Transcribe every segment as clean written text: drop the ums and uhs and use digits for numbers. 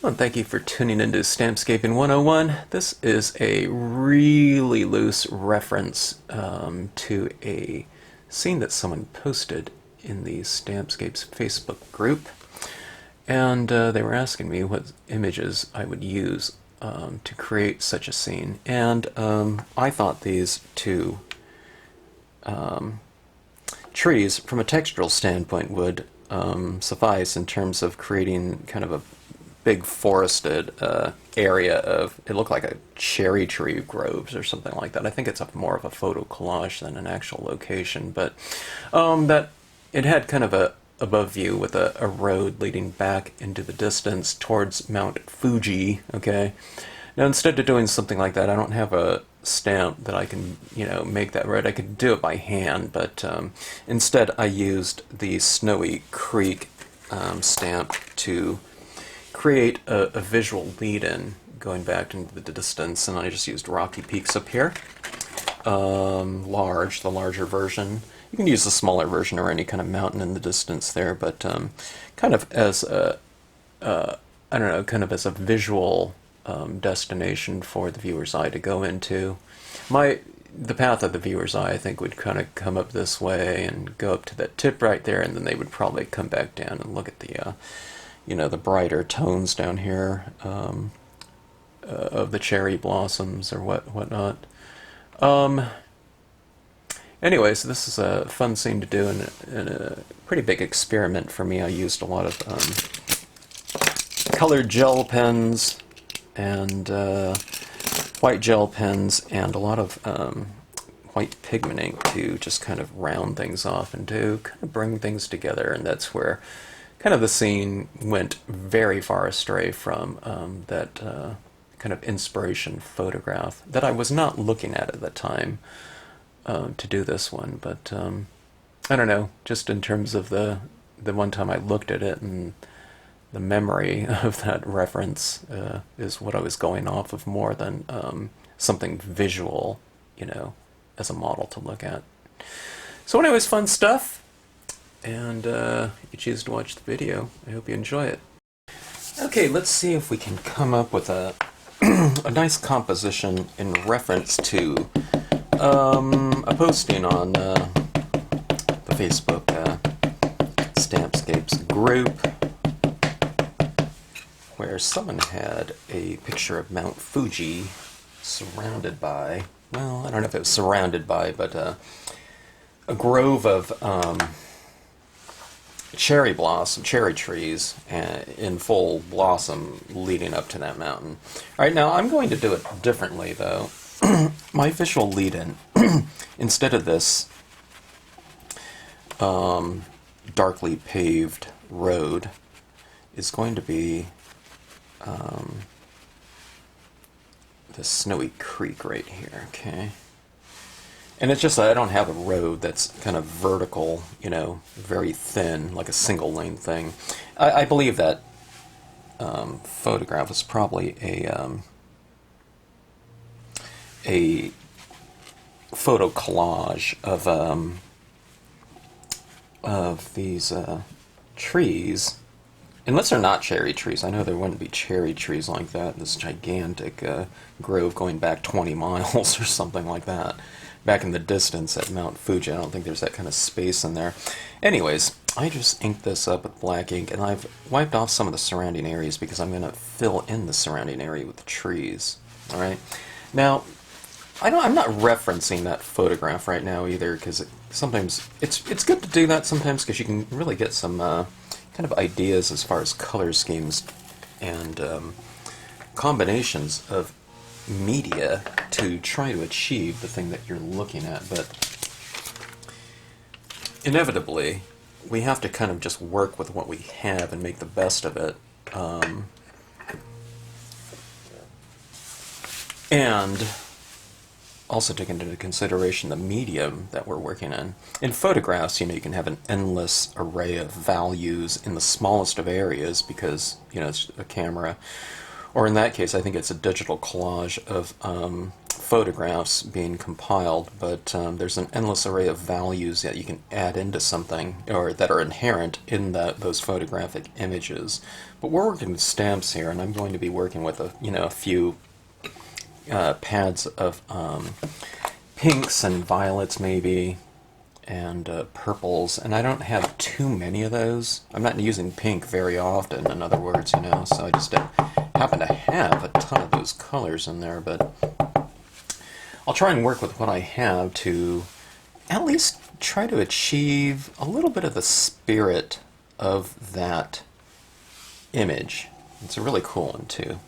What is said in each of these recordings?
Well, and thank you for tuning into Stampscaping 101. This is a really loose reference to a scene that someone posted in the Stampscapes Facebook group. And they were asking me what images I would use to create such a scene. And I thought these two trees, from a textural standpoint, would suffice in terms of creating kind of a big forested area of, it looked like a cherry tree groves or something like that. I think it's more of a photo collage than an actual location, but that it had kind of a above view with a road leading back into the distance towards Mount Fuji. Okay, now instead of doing something like that, I don't have a stamp that I can, make that red. I could do it by hand, but instead I used the Snowy Creek stamp to create a visual lead-in going back into the distance, and I just used Rocky Peaks up here. The larger version. You can use the smaller version or any kind of mountain in the distance there, but kind of as a, kind of as a visual destination for the viewer's eye to go into. The path of the viewer's eye, I think, would kind of come up this way and go up to that tip right there, and then they would probably come back down and look at the the brighter tones down here of the cherry blossoms or whatnot. Anyways, this is a fun scene to do and a pretty big experiment for me. I used a lot of colored gel pens and white gel pens and a lot of white pigment ink to just kind of round things off and to kind of bring things together, and that's where kind of the scene went very far astray from that kind of inspiration photograph that I was not looking at the time to do this one, but I don't know, just in terms of the one time I looked at it, and the memory of that reference is what I was going off of more than something visual, as a model to look at. So anyways, fun stuff. And you choose to watch the video. I hope you enjoy it. Okay, let's see if we can come up with a a nice composition in reference to a posting on the Facebook Stampscapes group where someone had a picture of Mount Fuji surrounded by, well, I don't know if it was surrounded by, but a grove of cherry trees in full blossom leading up to that mountain. All right, now I'm going to do it differently, though. My visual lead-in, instead of this darkly paved road, is going to be the Snowy Creek right here, okay? And it's just that I don't have a road that's kind of vertical, very thin, like a single lane thing. I believe that photograph was probably a photo collage of these trees. Unless they're not cherry trees. I know there wouldn't be cherry trees like that. This gigantic grove going back 20 miles or something like that. Back in the distance at Mount Fuji. I don't think there's that kind of space in there. Anyways, I just inked this up with black ink, and I've wiped off some of the surrounding areas because I'm going to fill in the surrounding area with the trees. Alright? Now, I'm not referencing that photograph right now either, because sometimes it's good to do that sometimes because you can really get some kind of ideas as far as color schemes and combinations of media to try to achieve the thing that you're looking at. But inevitably, we have to kind of just work with what we have and make the best of it. And also take into consideration the medium that we're working in. In photographs, you can have an endless array of values in the smallest of areas because, it's a camera. Or in that case, I think it's a digital collage of photographs being compiled, but there's an endless array of values that you can add into something, or that are inherent in those photographic images. But we're working with stamps here, and I'm going to be working with a few pads of pinks and violets maybe, and purples, and I don't have too many of those. I'm not using pink very often, in other words, so I just happen to have a ton of those colors in there, but I'll try and work with what I have to at least try to achieve a little bit of the spirit of that image. It's a really cool one, too.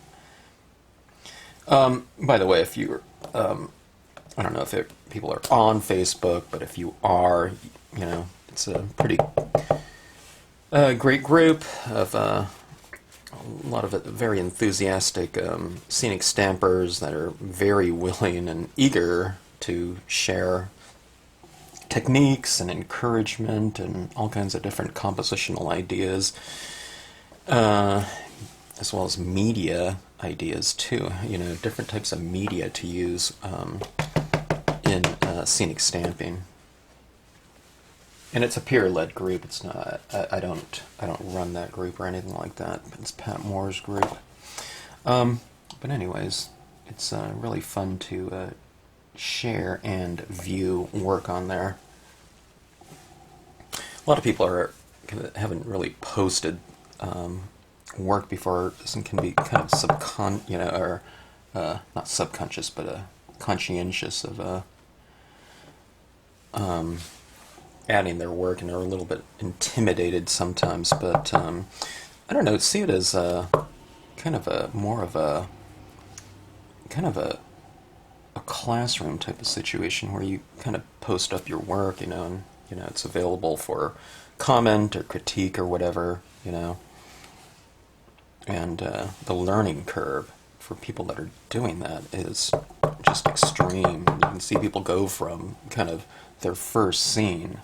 By the way, if you're, I don't know if people are on Facebook, but if you are, it's a pretty great group of a lot of very enthusiastic scenic stampers that are very willing and eager to share techniques and encouragement and all kinds of different compositional ideas, as well as media ideas too. Different types of media to use in scenic stamping. And it's a peer-led group. It's not. I don't run that group or anything like that. It's Pat Moore's group. But anyways, it's really fun to share and view work on there. A lot of people haven't really posted work before. This can be kind of or not subconscious, but conscientious of adding their work, and they're a little bit intimidated sometimes, but I don't know, see it as kind of a classroom type of situation where you kind of post up your work, and it's available for comment or critique or whatever, and the learning curve for people that are doing that is just extreme. You can see people go from kind of their first scene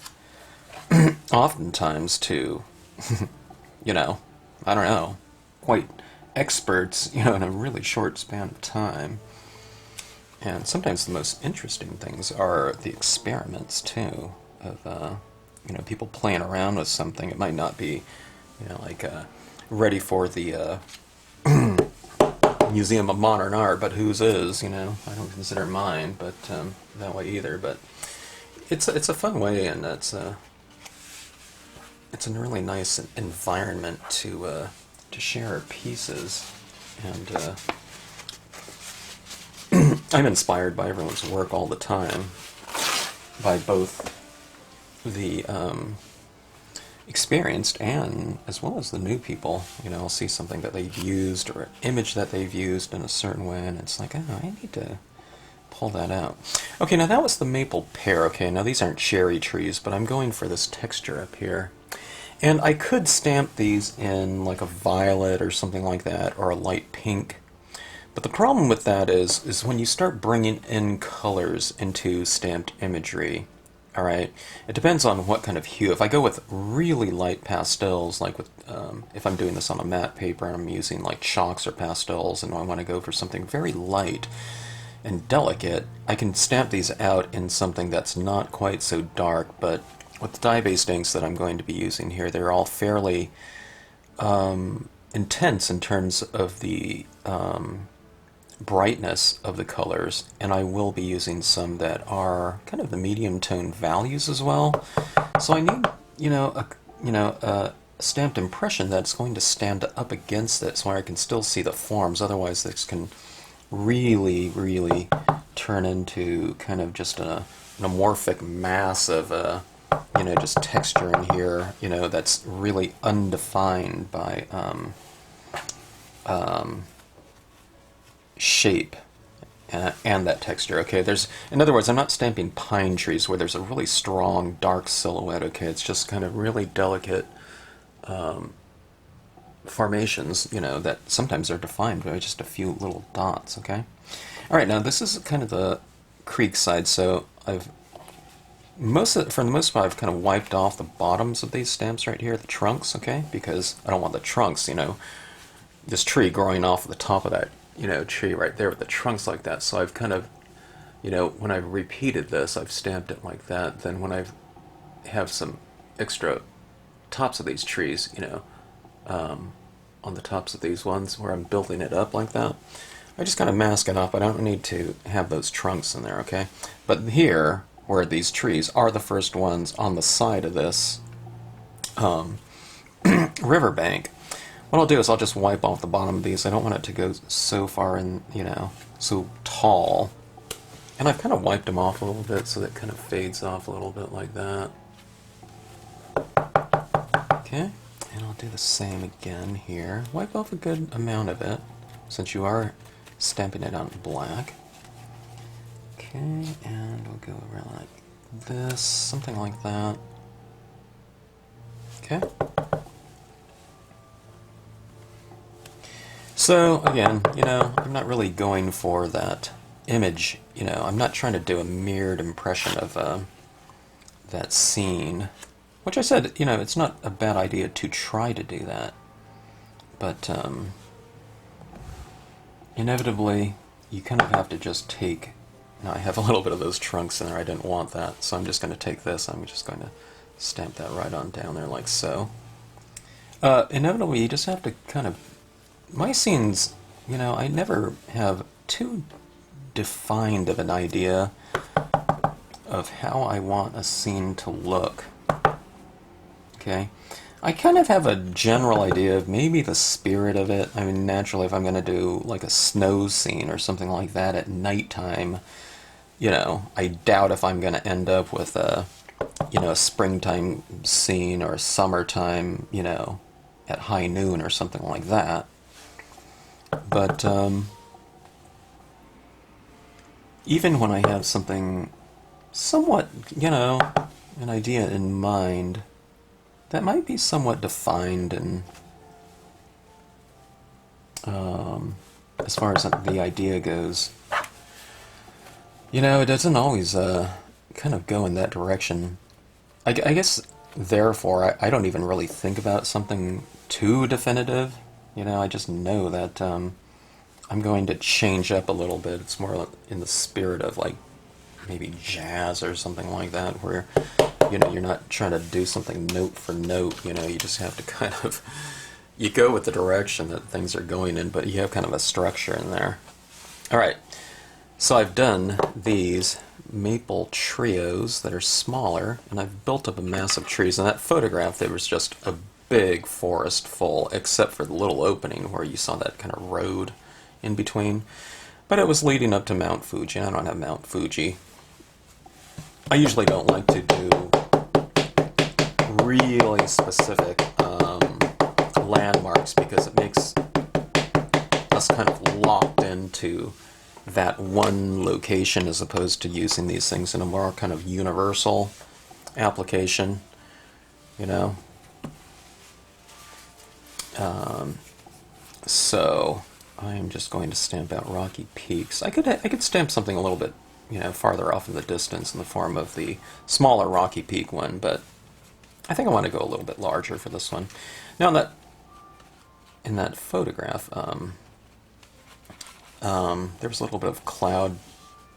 oftentimes to, I don't know, quite experts, in a really short span of time. And sometimes the most interesting things are the experiments, too, of, people playing around with something. It might not be, ready for the Museum of Modern Art, but whose is, I don't consider mine, but that way either. But it's a fun way, and it's a really nice environment to share our pieces. And I'm inspired by everyone's work all the time, by both the experienced and as well as the new people. I'll see something that they've used or an image that they've used in a certain way, and it's like, oh, I need to pull that out. Okay, now that was the maple pear. Okay, now these aren't cherry trees, but I'm going for this texture up here. And I could stamp these in like a violet or something like that, or a light pink. But the problem with that is when you start bringing in colors into stamped imagery, all right, it depends on what kind of hue. If I go with really light pastels, like with if I'm doing this on a matte paper and I'm using like chalks or pastels, and I want to go for something very light and delicate, I can stamp these out in something that's not quite so dark. But with the dye-based inks that I'm going to be using here, they're all fairly intense in terms of the brightness of the colors, and I will be using some that are kind of the medium tone values as well. So I need, a stamped impression that's going to stand up against this, where I can still see the forms. Otherwise, this can really, really turn into kind of just an amorphic mass of, just texture in here, that's really undefined by shape and that texture. Okay, in other words, I'm not stamping pine trees where there's a really strong dark silhouette. Okay, it's just kind of really delicate formations, that sometimes are defined by just a few little dots. Okay, all right, now this is kind of the creek side, so for the most part, I've kind of wiped off the bottoms of these stamps right here, the trunks, okay, because I don't want the trunks, this tree growing off the top of that tree right there with the trunks like that. So I've kind of you know, when I've repeated this, I've stamped it like that. Then when I have some extra tops of these trees, you know, on the tops of these ones where I'm building it up like that, I just kind of mask it off. I don't need to have those trunks in there, okay? But here, where these trees are the first ones on the side of this riverbank, what I'll do is I'll just wipe off the bottom of these. I don't want it to go so far in, you know, so tall. And I've kind of wiped them off a little bit so that it kind of fades off a little bit like that. Okay, and I'll do the same again here. Wipe off a good amount of it, since you are stamping it on black. Okay, and we'll go around like this, something like that. Okay. So, again, you know, I'm not really going for that image, you know, I'm not trying to do a mirrored impression of that scene, which I said, you know, it's not a bad idea to try to do that, but inevitably you kind of have to just take, now I have a little bit of those trunks in there, I didn't want that, so I'm just going to take this, I'm just going to stamp that right on down there like so. Inevitably you just have to kind of, my scenes, you know, I never have too defined of an idea of how I want a scene to look. Okay, I kind of have a general idea of maybe the spirit of it. I mean, naturally, if I'm going to do like a snow scene or something like that at nighttime, you know, I doubt if I'm going to end up with a, you know, a springtime scene or a summertime, you know, at high noon or something like that. But even when I have something somewhat, you know, an idea in mind that might be somewhat defined and as far as the idea goes, you know, it doesn't always kind of go in that direction. I guess, therefore, I don't even really think about something too definitive. You know, I just know that I'm going to change up a little bit. It's more in the spirit of, like, maybe jazz or something like that, where, you know, you're not trying to do something note for note, you know, you just have to kind of, you go with the direction that things are going in, but you have kind of a structure in there. Alright, so I've done these maple trios that are smaller, and I've built up a mass of trees. In that photograph, there was just a big forest full, except for the little opening where you saw that kind of road in between. But it was leading up to Mount Fuji. I don't have Mount Fuji. I usually don't like to do really specific landmarks because it makes us kind of locked into that one location as opposed to using these things in a more kind of universal application, you know. So I'm just going to stamp out rocky peaks. I could stamp something a little bit, you know, farther off in the distance in the form of the smaller rocky peak one, but I think I want to go a little bit larger for this one. Now in that photograph, there was a little bit of cloud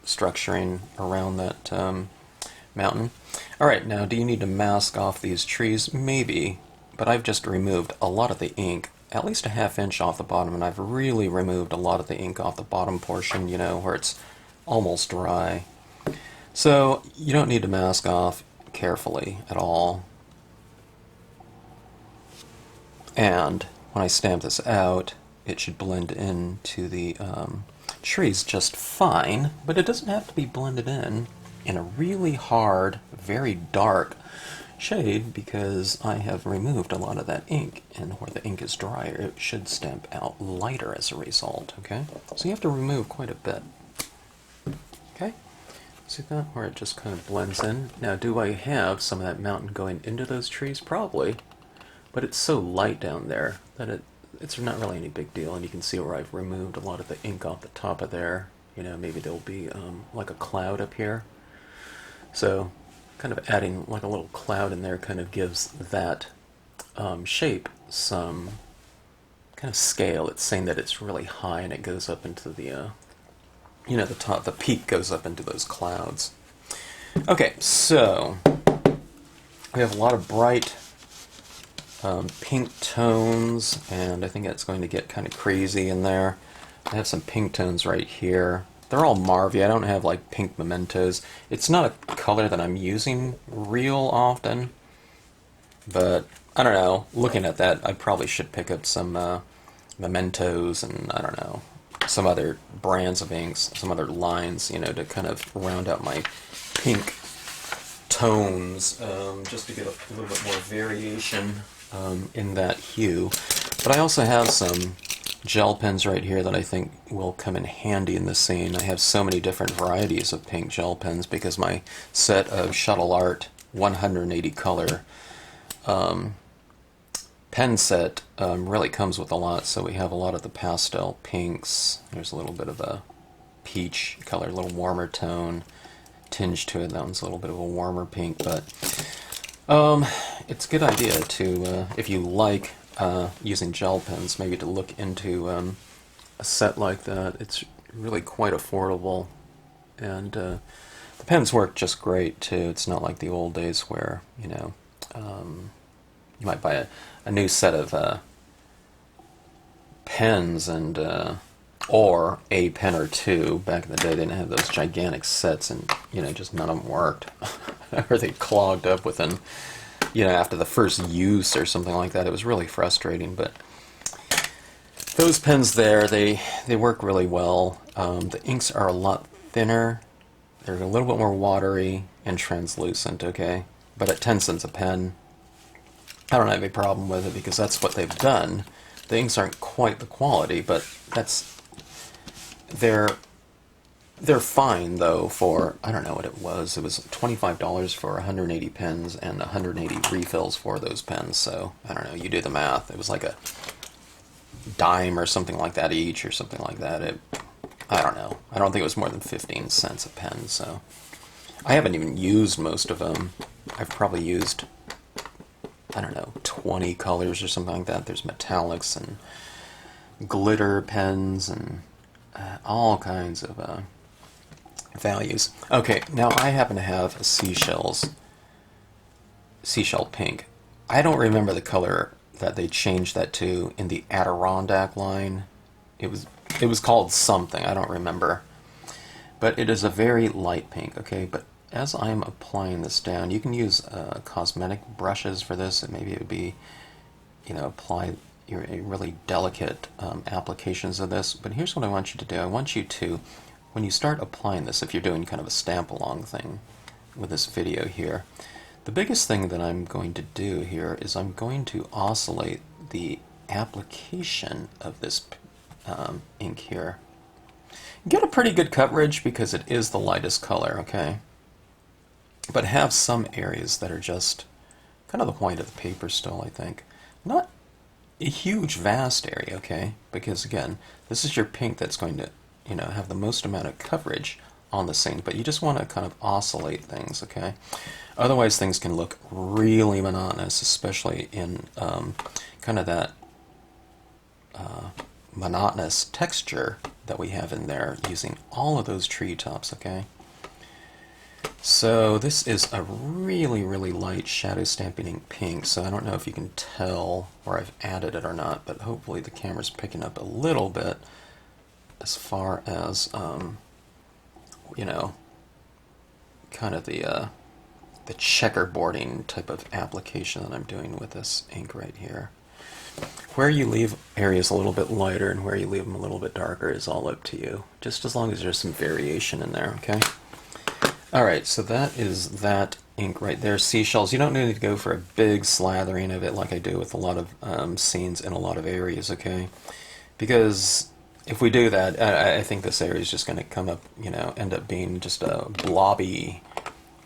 structuring around that mountain. Alright, now do you need to mask off these trees? Maybe, but I've just removed a lot of the ink, at least a ½ inch off the bottom, and I've really removed a lot of the ink off the bottom portion, you know, where it's almost dry. So you don't need to mask off carefully at all. And when I stamp this out, it should blend into the trees just fine, but it doesn't have to be blended in a really hard, very dark shade, because I have removed a lot of that ink, and where the ink is drier, it should stamp out lighter as a result, okay? So you have to remove quite a bit. Okay? See that? Where it just kind of blends in. Now, do I have some of that mountain going into those trees? Probably. But it's so light down there that it's not really any big deal, and you can see where I've removed a lot of the ink off the top of there. You know, maybe there'll be like a cloud up here. So kind of adding like a little cloud in there kind of gives that shape some kind of scale. It's saying that it's really high and it goes up into the you know, the peak goes up into those clouds. Okay, so we have a lot of bright pink tones, and I think it's going to get kind of crazy in there. I have some pink tones right here. They're all Marvy. I don't have like pink mementos. It's not a color that I'm using real often, but I don't know. Looking at that, I probably should pick up some mementos and I don't know, some other brands of inks, some other lines, you know, to kind of round out my pink tones, just to get a little bit more variation in that hue. But I also have some gel pens right here that I think will come in handy in this scene. I have so many different varieties of pink gel pens because my set of Shuttle Art 180 color pen set really comes with a lot. So we have a lot of the pastel pinks. There's a little bit of a peach color, a little warmer tone tinge to it. That one's a little bit of a warmer pink, but it's a good idea to, if you like using gel pens, maybe to look into a set like that. It's really quite affordable, and the pens work just great too. It's not like the old days where, you know, you might buy a new set of pens and or a pen or two. Back in the day, they didn't have those gigantic sets, and you know, just none of them worked, or they clogged up within, you know, after the first use or something like that. It was really frustrating. But those pens there, they work really well. The inks are a lot thinner. They're a little bit more watery and translucent. Okay, but at 10 cents a pen, I don't have any problem with it because that's what they've done. The inks aren't quite the quality, but they're fine though. For, I don't know what it was. It was $25 for 180 pens and 180 refills for those pens. So I don't know. You do the math. It was like a dime or something like that each, or something like that. I don't know. I don't think it was more than 15 cents a pen. So I haven't even used most of them. I've probably used, I don't know, 20 colors or something like that. There's metallics and glitter pens and all kinds of values. Okay, now I happen to have a seashell pink. I don't remember the color that they changed that to in the Adirondack line. It was called something, I don't remember. But it is a very light pink, okay? But as I'm applying this down, you can use cosmetic brushes for this, and maybe it would be, you know, apply your really delicate applications of this. But here's what I want you to do. I want you to, when you start applying this, if you're doing kind of a stamp along thing with this video here, the biggest thing that I'm going to do here is I'm going to oscillate the application of this ink here. Get a pretty good coverage because it is the lightest color, okay? But have some areas that are just kind of the white of the paper still, I think. Not a huge, vast area, okay? Because again, this is your pink that's going to, you know, have the most amount of coverage on the scene, but you just want to kind of oscillate things, okay? Otherwise, things can look really monotonous, especially in kind of that monotonous texture that we have in there using all of those treetops, okay? So this is a really, really light shadow stamping ink pink, so I don't know if you can tell where I've added it or not, but hopefully the camera's picking up a little bit as far as, you know, kind of the checkerboarding type of application that I'm doing with this ink right here. Where you leave areas a little bit lighter and where you leave them a little bit darker is all up to you, just as long as there's some variation in there, okay? Alright, so that is that ink right there, Seashells. You don't need to go for a big slathering of it like I do with a lot of scenes in a lot of areas, okay? Because if we do that, I think this area is just going to come up, you know, end up being just a blobby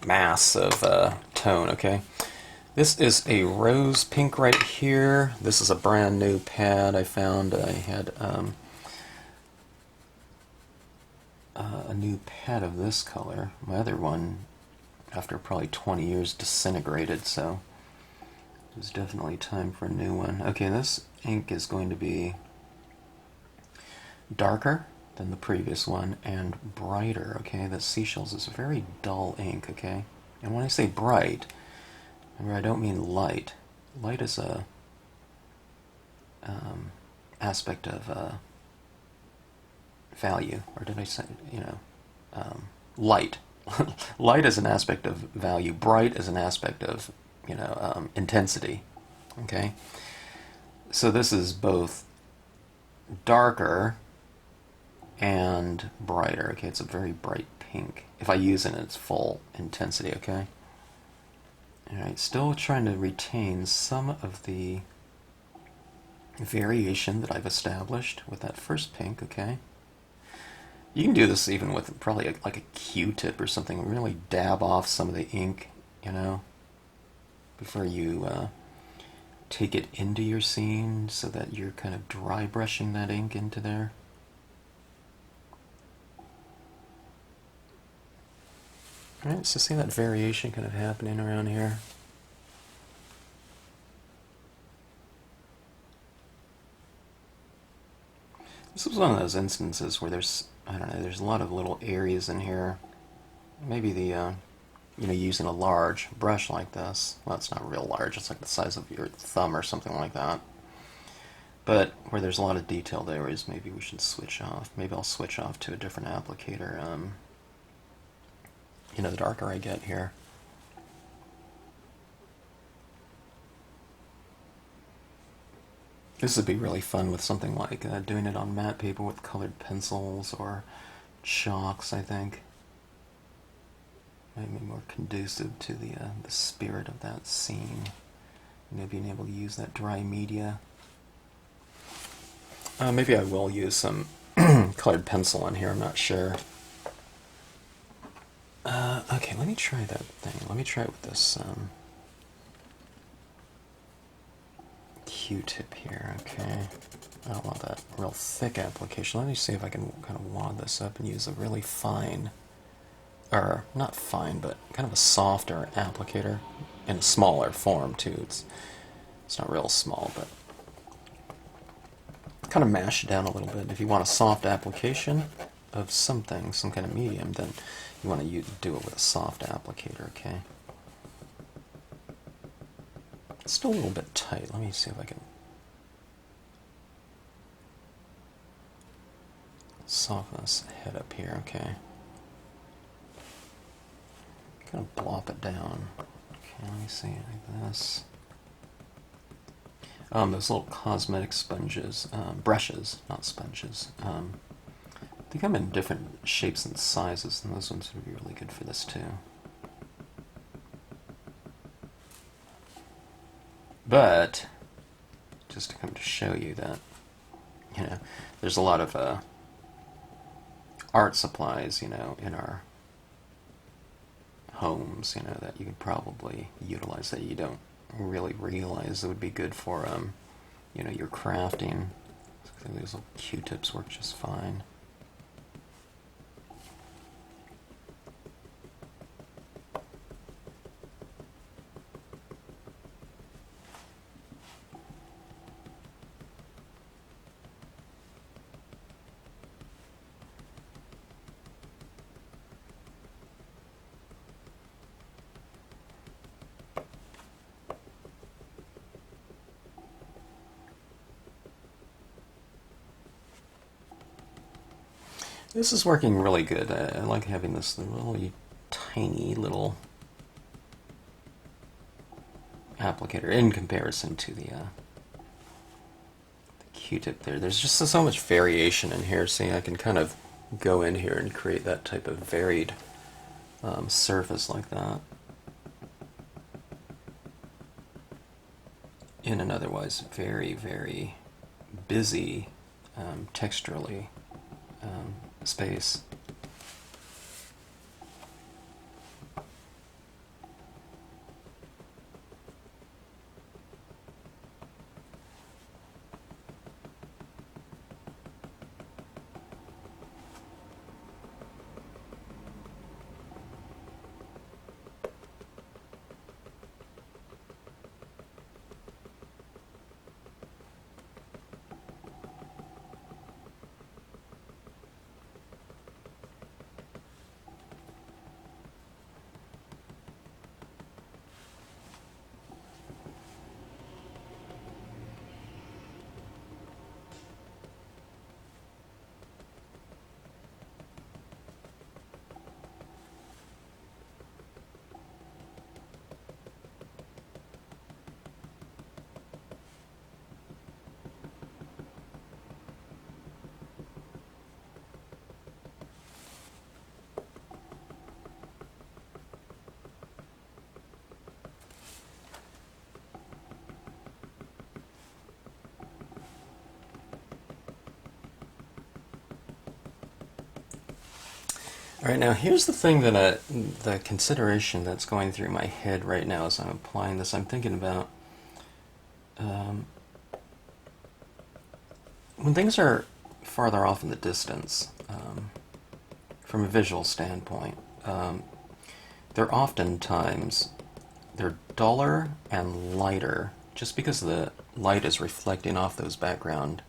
mass of tone, okay? This is a rose pink right here. This is a brand new pad I found. I had a new pad of this color. My other one, after probably 20 years, disintegrated, so it was definitely time for a new one. Okay, this ink is going to be darker than the previous one, and brighter, okay? The seashells is very dull ink, okay? And when I say bright, remember, I don't mean light. Light is a aspect of value, or did I say, light. Light is an aspect of value. Bright is an aspect of, intensity, okay? So this is both darker and brighter, okay? It's a very bright pink. If I use it in its full intensity, okay? Alright, still trying to retain some of the variation that I've established with that first pink, okay? You can do this even with probably like a Q-tip or something, really dab off some of the ink, before you take it into your scene so that you're kind of dry brushing that ink into there. Alright, so see that variation kind of happening around here? This was one of those instances where there's, I don't know, there's a lot of little areas in here. Maybe the, using a large brush like this, well, it's not real large, it's like the size of your thumb or something like that. But where there's a lot of detailed areas, maybe we should switch off. Maybe I'll switch off to a different applicator, the darker I get here. This would be really fun with something like doing it on matte paper with colored pencils or chalks, I think. Might be more conducive to the spirit of that scene. Being able to use that dry media. Maybe I will use some colored pencil on here, I'm not sure. Okay, let me try that thing. Let me try it with this Q-tip here, okay. I don't want that real thick application. Let me see if I can kind of wad this up and use a really fine, or not fine, but kind of a softer applicator in a smaller form too. It's not real small, but kind of mash it down a little bit. If you want a soft application of something, some kind of medium, then you want to do it with a soft applicator, okay? It's still a little bit tight. Let me see if I can soften this head up here, okay? Kind of blop it down. Okay, let me see, like this. Those little cosmetic sponges, brushes, not sponges. They come in different shapes and sizes, and those ones would be really good for this too. But, just to come to show you that, there's a lot of art supplies, in our homes, that you could probably utilize that you don't really realize that would be good for, your crafting. I think these little Q-tips work just fine. This is working really good. I like having this really tiny little applicator in comparison to the Q-tip there. There's just so much variation in here. See, I can kind of go in here and create that type of varied surface like that in an otherwise very, very busy texturally space. All right, now here's the thing that the consideration that's going through my head right now as I'm applying this. I'm thinking about when things are farther off in the distance, from a visual standpoint, they're oftentimes they're duller and lighter just because the light is reflecting off those background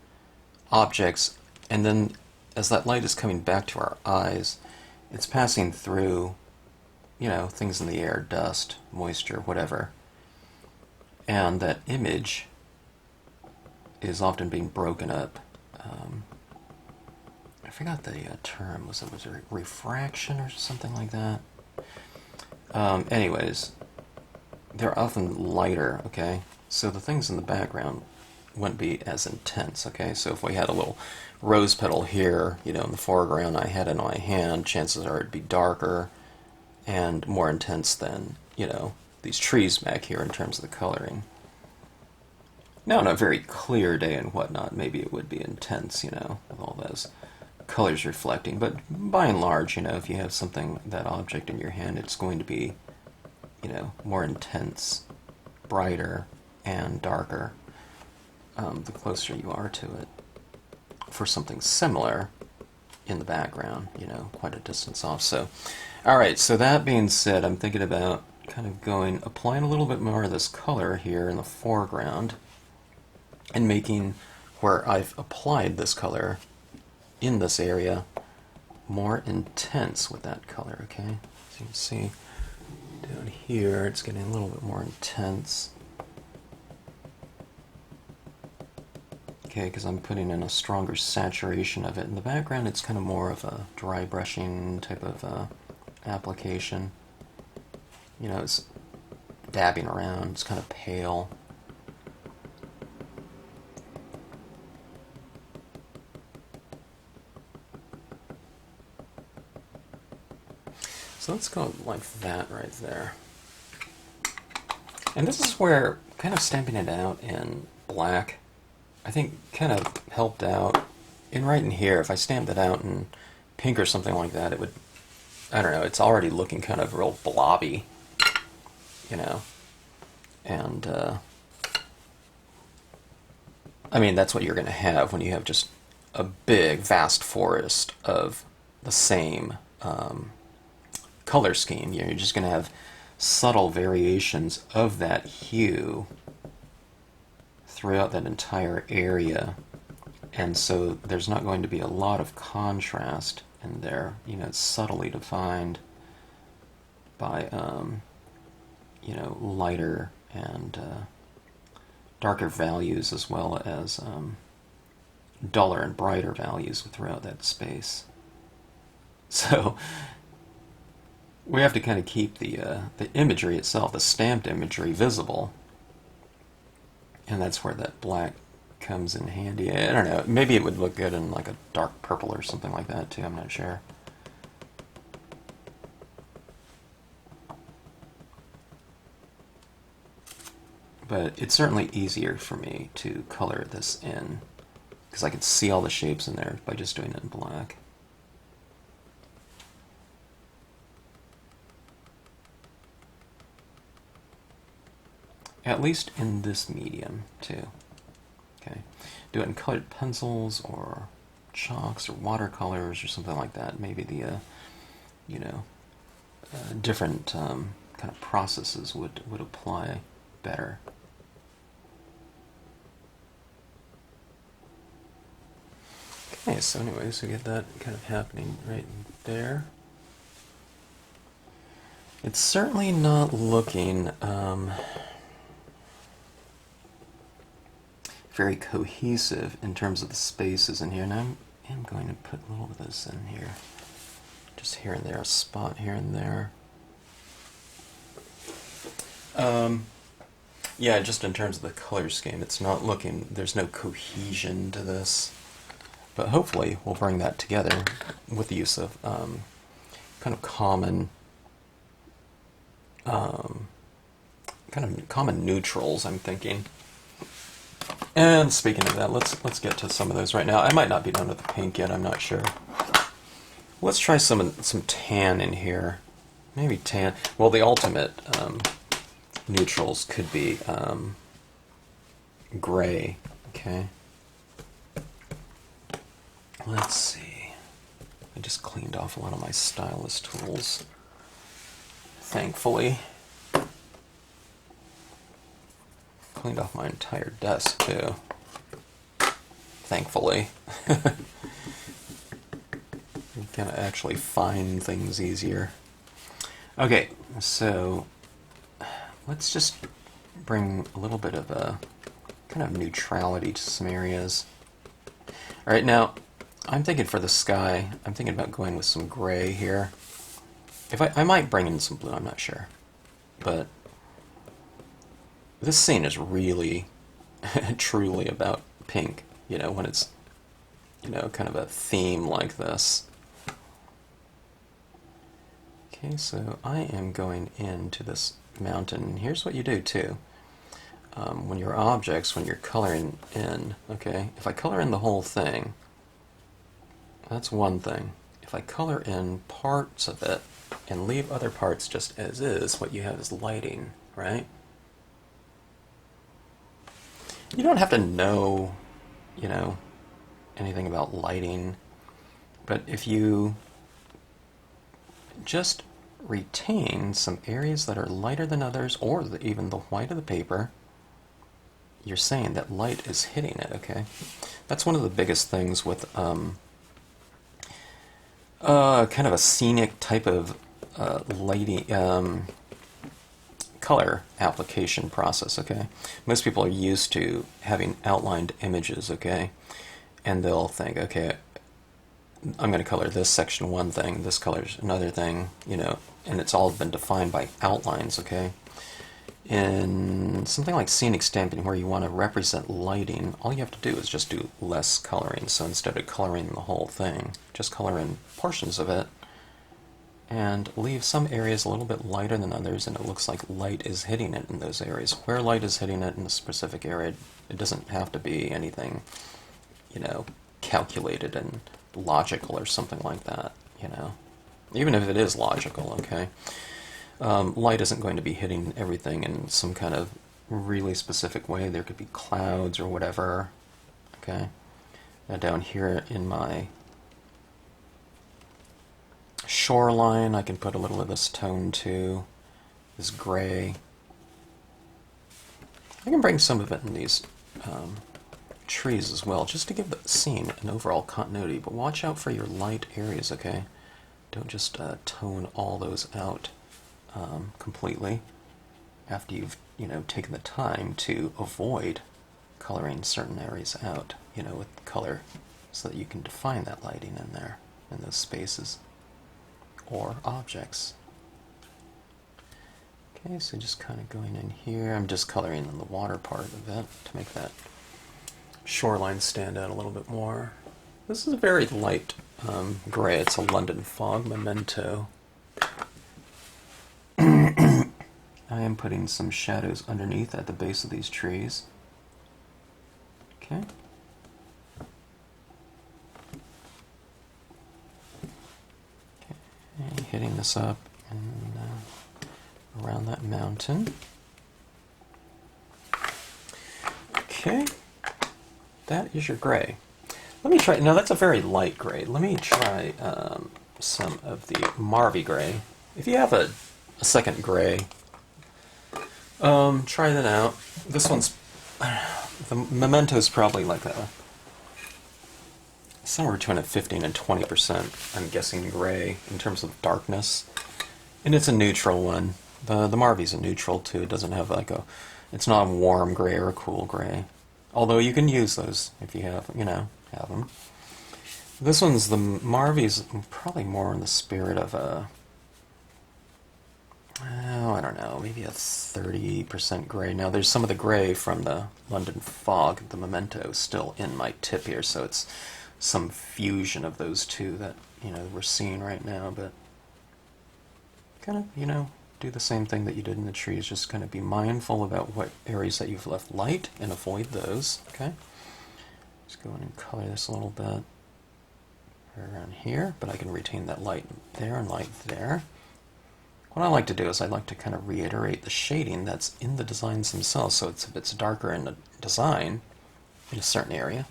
objects, and then as that light is coming back to our eyes, it's passing through, things in the air, dust, moisture, whatever, and that image is often being broken up. I forgot the term. Was it refraction or something like that? Anyways, they're often lighter, okay? So the things in the background wouldn't be as intense, okay? So if we had a little rose petal here, in the foreground, I had it on my hand, chances are it'd be darker and more intense than, these trees back here in terms of the coloring. Now on a very clear day and whatnot, maybe it would be intense, with all those colors reflecting. But by and large, if you have that object in your hand, it's going to be, more intense, brighter, and darker the closer you are to it. For something similar in the background, quite a distance off. So, alright, so that being said, I'm thinking about kind of applying a little bit more of this color here in the foreground and making where I've applied this color in this area more intense with that color, okay? So you can see down here it's getting a little bit more intense. Okay, because I'm putting in a stronger saturation of it. In the background it's kind of more of a dry brushing type of application. It's dabbing around, it's kind of pale. So let's go like that right there. And this is where kind of stamping it out in black, I think kind of helped out. Right in here, if I stamped it out in pink or something like that, it would, I don't know, it's already looking kind of real blobby, and I mean, that's what you're going to have when you have just a big, vast forest of the same color scheme. You're just going to have subtle variations of that hue throughout that entire area, and so there's not going to be a lot of contrast in there. It's subtly defined by lighter and darker values, as well as duller and brighter values throughout that space. So we have to kind of keep the imagery itself, the stamped imagery, visible. And that's where that black comes in handy. I don't know, maybe it would look good in like a dark purple or something like that too, I'm not sure. But it's certainly easier for me to color this in, because I can see all the shapes in there by just doing it in black. At least in this medium, too. Okay, do it in colored pencils or chalks or watercolors or something like that. Maybe the, different kind of processes would apply better. Okay, so anyways, we get that kind of happening right there. It's certainly not looking very cohesive in terms of the spaces in here, and I'm going to put a little of this in here, just here and there, a spot here and there. Yeah, just in terms of the color scheme, it's not looking, there's no cohesion to this, but hopefully we'll bring that together with the use of kind of common neutrals, I'm thinking. And speaking of that, let's get to some of those right now. I might not be done with the pink yet, I'm not sure. Let's try some tan in here. Maybe tan. Well, the ultimate neutrals could be gray. Okay. Let's see. I just cleaned off a lot of my stylus tools, thankfully. Cleaned off my entire desk, too. Thankfully. You can actually find things easier. Okay, so let's just bring a little bit of a kind of neutrality to some areas. Alright, now, I'm thinking for the sky, I'm thinking about going with some gray here. If I might bring in some blue, I'm not sure. But this scene is really, truly about pink, you know, when it's, you know, kind of a theme like this. Okay, so I am going into this mountain. Here's what you do, too. When your objects, when you're coloring in, okay, if I color in the whole thing, that's one thing. If I color in parts of it and leave other parts just as is, what you have is lighting, right? You don't have to know, you know, anything about lighting, but if you just retain some areas that are lighter than others, or even the white of the paper, you're saying that light is hitting it, okay? That's one of the biggest things with kind of a scenic type of lighting, color application process, okay? Most people are used to having outlined images, okay? And they'll think, okay, I'm going to color this section one thing, this color's another thing, you know, and it's all been defined by outlines, okay? In something like scenic stamping, where you want to represent lighting, all you have to do is just do less coloring. So instead of coloring the whole thing, just color in portions of it, and leave some areas a little bit lighter than others, and it looks like light is hitting it in those areas. Where light is hitting it in a specific area, it doesn't have to be anything, you know, calculated and logical or something like that, you know. Even if it is logical, okay. Light isn't going to be hitting everything in some kind of really specific way. There could be clouds or whatever, okay. Now down here in my shoreline, I can put a little of this tone too, this gray. I can bring some of it in these trees as well, just to give the scene an overall continuity, but watch out for your light areas, okay? Don't just tone all those out completely after you've, you know, taken the time to avoid coloring certain areas out, you know, with color, so that you can define that lighting in there, in those spaces or objects. Okay, so just kind of going in here, I'm just coloring in the water part of it to make that shoreline stand out a little bit more. This is a very light gray. It's a London fog memento. I am putting some shadows underneath at the base of these trees. Okay. Okay, hitting this up and around that mountain. Okay. That is your gray. Let me try, now that's a very light gray. Let me try some of the Marvy gray. If you have a second gray, try that out. This one's, the memento's probably like somewhere between a 15 and 20%, I'm guessing, gray in terms of darkness. And it's a neutral one. The Marvy's a neutral too. It doesn't have like a, it's not a warm gray or a cool gray. Although you can use those if you have, you know, have them. This one's, the Marvy's probably more in the spirit of a, oh, I don't know, maybe a 30% gray. Now there's some of the gray from the London fog, the memento, still in my tip here, so it's some fusion of those two that, you know, we're seeing right now, but kind of, you know, do the same thing that you did in the trees. Just kind of be mindful about what areas that you've left light and avoid those, okay? Just go in and color this a little bit. around here, but I can retain that light there and light there. What I like to do is I like to kind of reiterate the shading that's in the designs themselves, so if it's darker in the design in a certain area,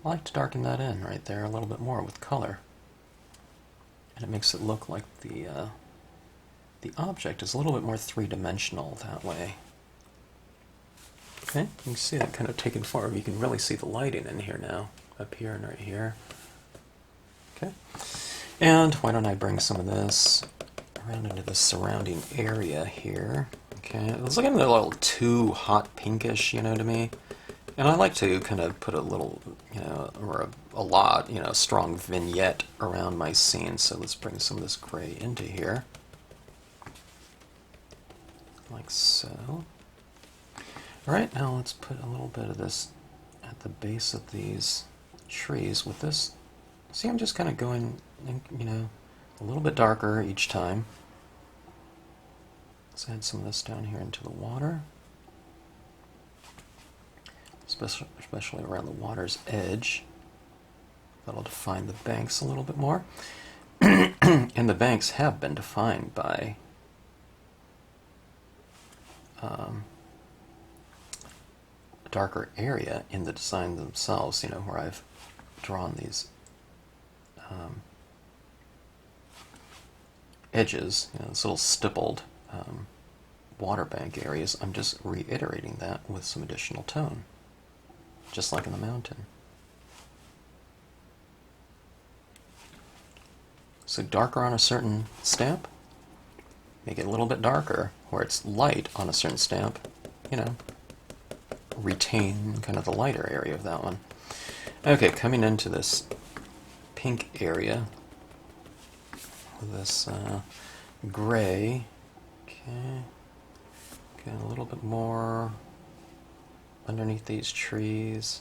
I like to darken that in right there a little bit more with color. And it makes it look like the object is a little bit more three-dimensional that way. Okay, you can see that kind of taken form. You can really see the lighting in here now, up here and right here. Okay, and why don't I bring some of this around into the surrounding area here. Okay, it's looking a little too hot pinkish, you know, to me. And I like to kind of put a little, you know, or a lot, you know, strong vignette around my scene. So let's bring some of this gray into here. Like so. Alright, now let's put a little bit of this at the base of these trees with this. See, I'm just kind of going, you know, a little bit darker each time. Let's add some of this down here into the water. Especially around the water's edge. That'll define the banks a little bit more. And the banks have been defined by a darker area in the design themselves, you know, where I've drawn these edges, you know, this little stippled water bank areas. I'm just reiterating that with some additional tone, just like in the mountain. So darker on a certain stamp, make it a little bit darker, where it's light on a certain stamp, you know, retain kind of the lighter area of that one. Okay, coming into this pink area with this gray. Okay, get a little bit more underneath these trees.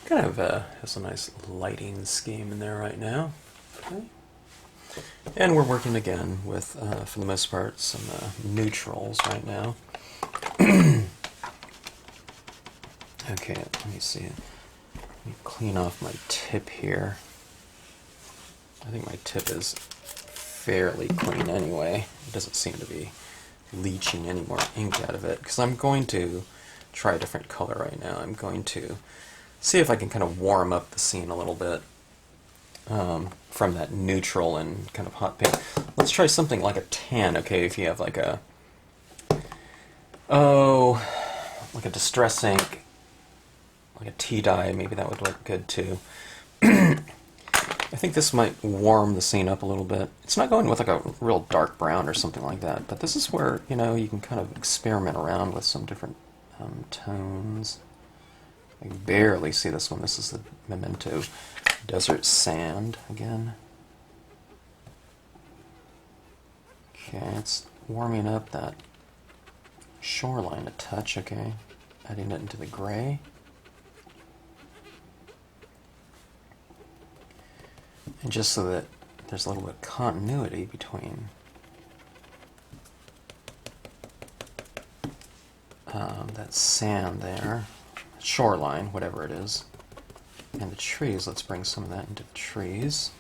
Kind of has a nice lighting scheme in there right now. Okay. And we're working again with, for the most part, some neutrals right now. Okay, let me see. Let me clean off my tip here. I think my tip is fairly clean anyway. It doesn't seem to be leaching any more ink out of it, because I'm going to try a different color right now. I'm going to see if I can kind of warm up the scene a little bit from that neutral and kind of hot pink. Let's try something like a tan, okay, if you have like a, like a distress ink, like a tea dye, maybe that would look good too. I think this might warm the scene up a little bit. It's not going with like a real dark brown or something like that, but this is where, you know, you can kind of experiment around with some different tones. I can barely see this one. This is the Memento Desert Sand again. Okay, it's warming up that shoreline a touch, okay. Adding it into the gray. And just so that there's a little bit of continuity between that sand there, shoreline, whatever it is, and the trees. Let's bring some of that into the trees.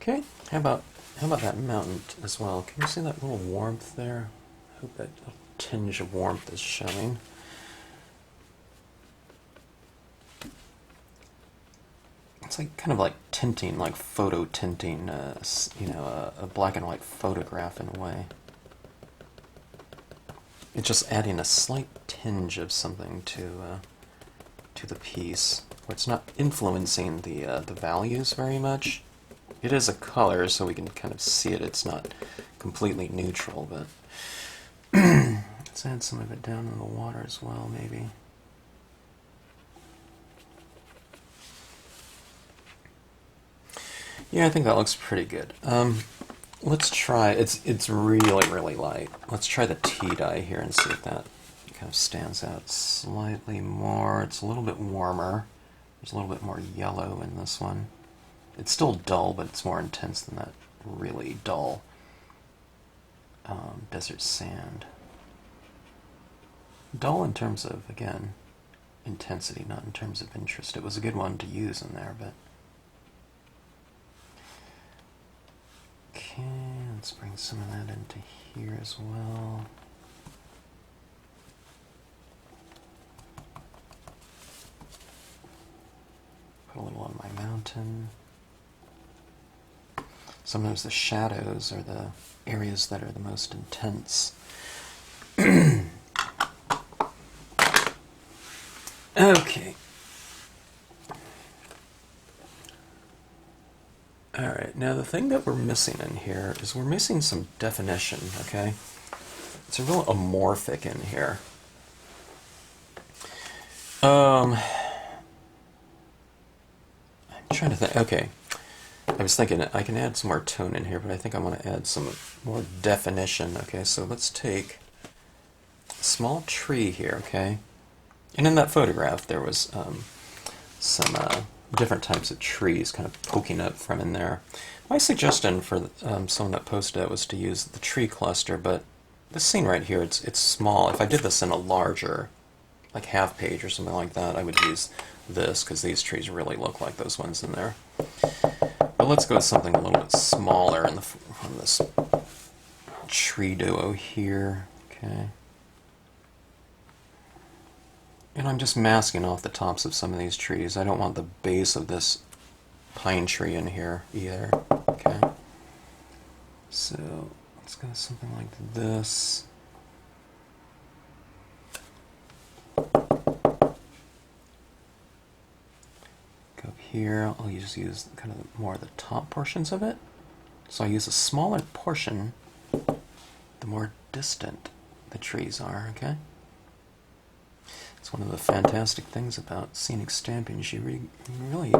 Okay, how about that mountain as well? Can you see that little warmth there? I hope that tinge of warmth is showing. It's like kind of like tinting, like photo tinting, you know, a black and white photograph in a way. It's just adding a slight tinge of something to the piece, where it's not influencing the values very much. It is a color, so we can kind of see it. It's not completely neutral, but let's add some of it down in the water as well, maybe. Yeah, I think that looks pretty good. Let's try, it's really, really light. Let's try the tea dye here and see if that kind of stands out slightly more. It's a little bit warmer. There's a little bit more yellow in this one. It's still dull, but it's more intense than that really dull desert sand. Dull in terms of, again, intensity, not in terms of interest. It was a good one to use in there, but... Okay, let's bring some of that into here as well. Put a little on my mountain. Sometimes the shadows are the areas that are the most intense. Okay. Alright, now the thing that we're missing in here is we're missing some definition, okay? It's a real amorphic in here. I'm trying to think, okay. I was thinking I can add some more tone in here, but I think I want to add some more definition, okay? So let's take a small tree here, okay? And in that photograph there was some different types of trees kind of poking up from in there. My suggestion for someone that posted it was to use the tree cluster, but this scene right here, it's small. If I did this in a larger, like half page or something like that, I would use this, because these trees really look like those ones in there. But let's go with something a little bit smaller on this tree duo here, okay? And I'm just masking off the tops of some of these trees. I don't want the base of this pine tree in here either. Okay. So let's go something like this. Go up here. I'll just use kind of more of the top portions of it. So I use a smaller portion the more distant the trees are, okay? It's one of the fantastic things about scenic stamping is you really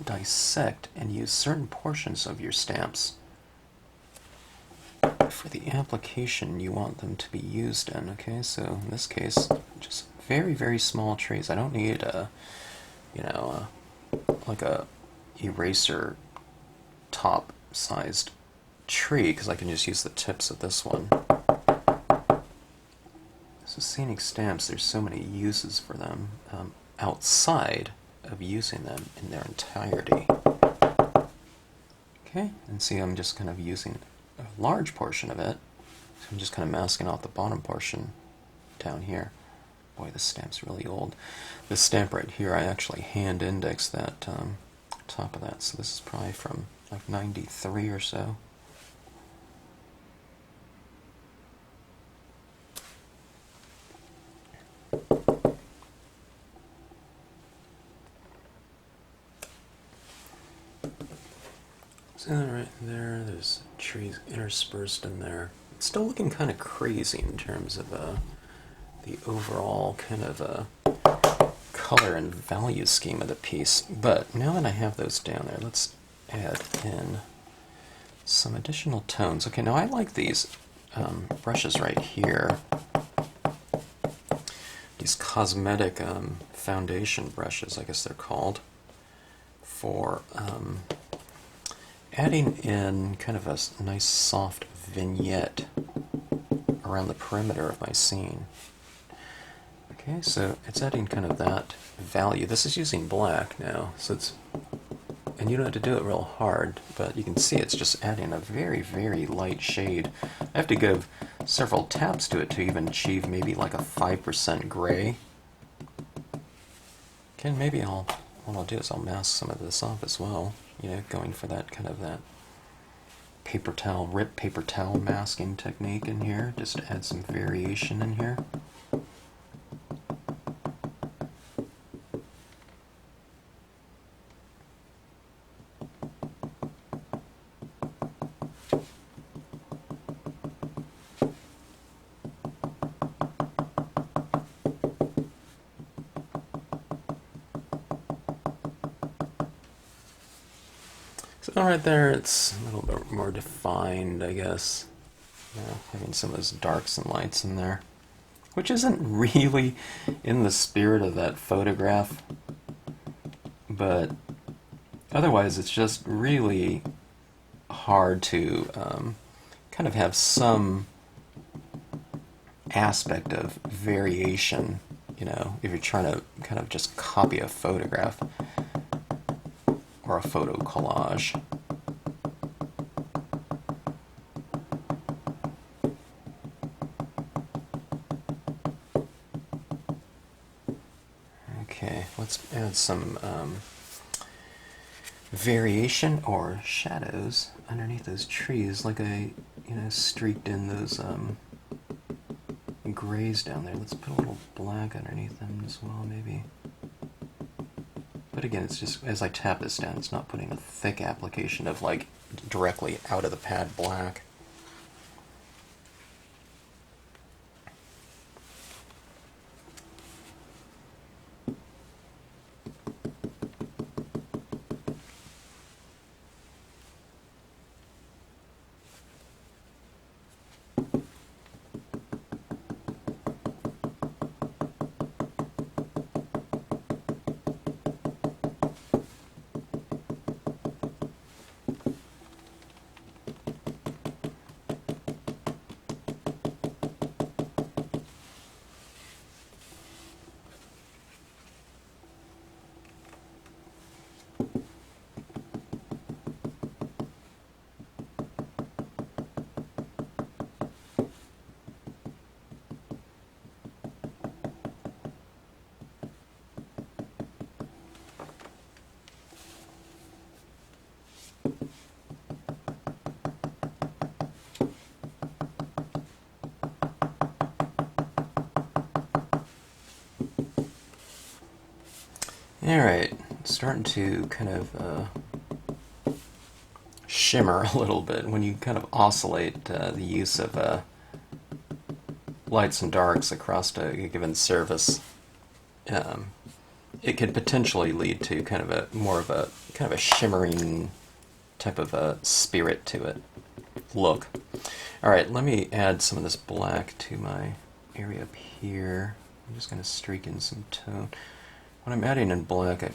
dissect and use certain portions of your stamps for the application you want them to be used in, okay? So in this case, just very, very small trees. I don't need a, like a eraser top-sized tree, because I can just use the tips of this one. So scenic stamps, there's so many uses for them outside of using them in their entirety. Okay, and see I'm just kind of using a large portion of it. So I'm just kind of masking out the bottom portion down here. Boy, this stamp's really old. This stamp right here, I actually hand indexed that top of that. So this is probably from like 93 or so. So right there's trees interspersed in there. It's still looking kind of crazy in terms of the overall kind of color and value scheme of the piece. But now that I have those down there, let's add in some additional tones. Okay, now I like these brushes right here. These cosmetic foundation brushes, I guess they're called, for adding in kind of a nice soft vignette around the perimeter of my scene. Okay, so it's adding kind of that value. This is using black now, so it's, and you don't have to do it real hard, but you can see it's just adding a very, very light shade. I have to give several taps to it to even achieve maybe like a 5% gray. Okay, maybe what I'll do is I'll mask some of this off as well. Going for that kind of that paper towel, rip paper towel masking technique in here, just to add some variation in here. So right there, it's a little bit more defined, I guess. Having some of those darks and lights in there, which isn't really in the spirit of that photograph, but otherwise it's just really hard to kind of have some aspect of variation, if you're trying to kind of just copy a photograph or a photo collage. Okay, let's add some variation or shadows underneath those trees, like I, streaked in those grays down there. Let's put a little black underneath them as well, maybe. But again, it's just, as I tap this down, it's not putting a thick application of, like, directly out of the pad black. Alright, starting to kind of shimmer a little bit when you kind of oscillate the use of lights and darks across a given surface. It could potentially lead to kind of a more of a kind of a shimmering type of a spirit to it, look. Alright, let me add some of this black to my area up here. I'm just going to streak in some tone. When I'm adding in black, I'm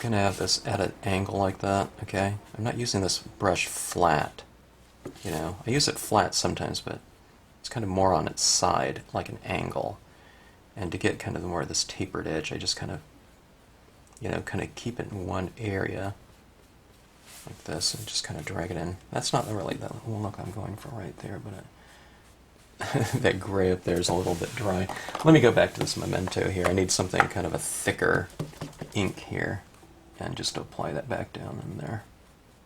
going to have this at an angle like that, okay? I'm not using this brush flat, I use it flat sometimes, but it's kind of more on its side, like an angle. And to get kind of more of this tapered edge, I just kind of, kind of keep it in one area, like this, and just kind of drag it in. That's not really the look I'm going for right there, but that gray up there is a little bit dry. Let me go back to this memento here. I need something kind of a thicker ink here, and just to apply that back down in there,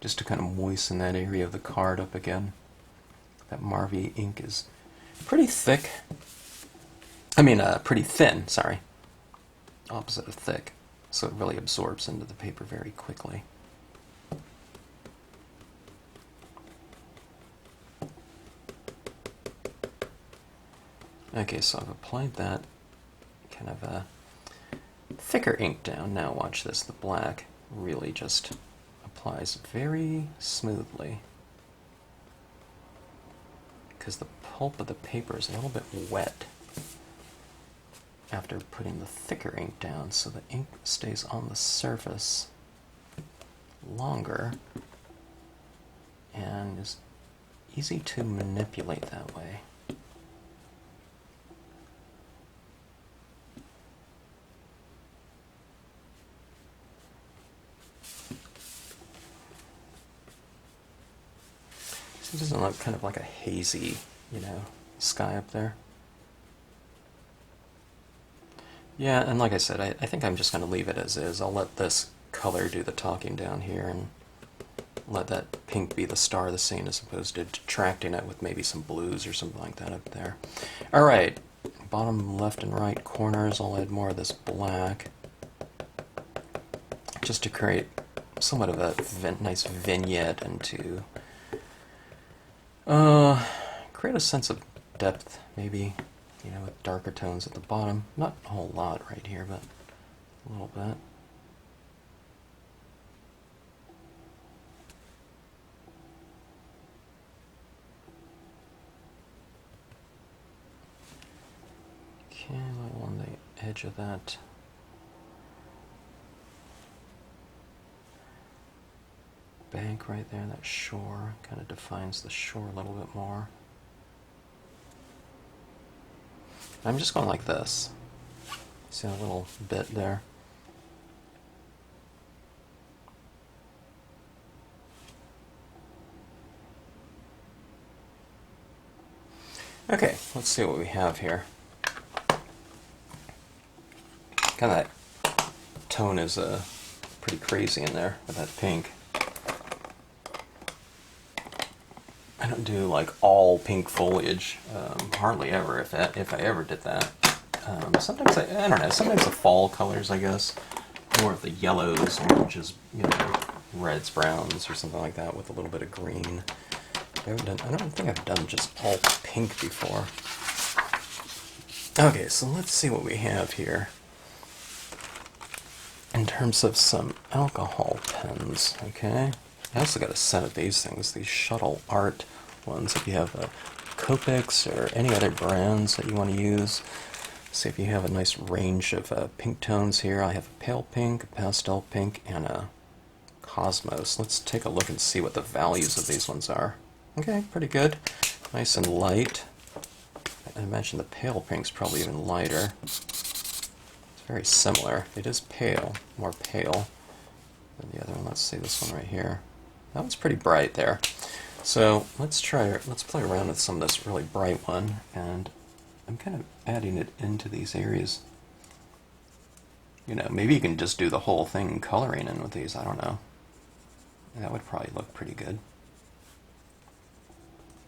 just to kind of moisten that area of the card up again. That Marvy ink is pretty thick. I mean, pretty thin, sorry. Opposite of thick. So it really absorbs into the paper very quickly. Okay, so I've applied that kind of a thicker ink down. Now watch this. The black really just applies very smoothly, because the pulp of the paper is a little bit wet after putting the thicker ink down, so the ink stays on the surface longer and is easy to manipulate that way. So it doesn't look kind of like a hazy, sky up there. Yeah, and like I said, I think I'm just going to leave it as is. I'll let this color do the talking down here and let that pink be the star of the scene, as opposed to detracting it with maybe some blues or something like that up there. Alright, bottom left and right corners, I'll add more of this black, just to create somewhat of a nice vignette and to create a sense of depth, maybe, with darker tones at the bottom. Not a whole lot right here, but a little bit. Okay, a little on the edge of that. Bank right there, that shore, kind of defines the shore a little bit more. I'm just going like this. See a little bit there? Okay, let's see what we have here. Kind of that tone is pretty crazy in there with that pink. I don't do like all pink foliage, hardly ever, if I ever did that. Sometimes I don't know, sometimes the fall colors, I guess, more of the yellows, oranges, you know, reds, browns, or something like that with a little bit of green. I don't think I've done just all pink before. Okay, so let's see what we have here in terms of some alcohol pens, okay? I also got a set of these things, these shuttle art ones. If you have Copics or any other brands that you want to use, see if you have a nice range of pink tones here. I have a pale pink, a pastel pink, and a Cosmos. Let's take a look and see what the values of these ones are. Okay, pretty good. Nice and light. I imagine the pale pink's probably even lighter. It's very similar. It is pale, more pale than the other one. Let's see this one right here. That one's pretty bright there. So let's play around with some of this really bright one, and I'm kind of adding it into these areas. You know, maybe you can just do the whole thing coloring in with these, I don't know. That would probably look pretty good.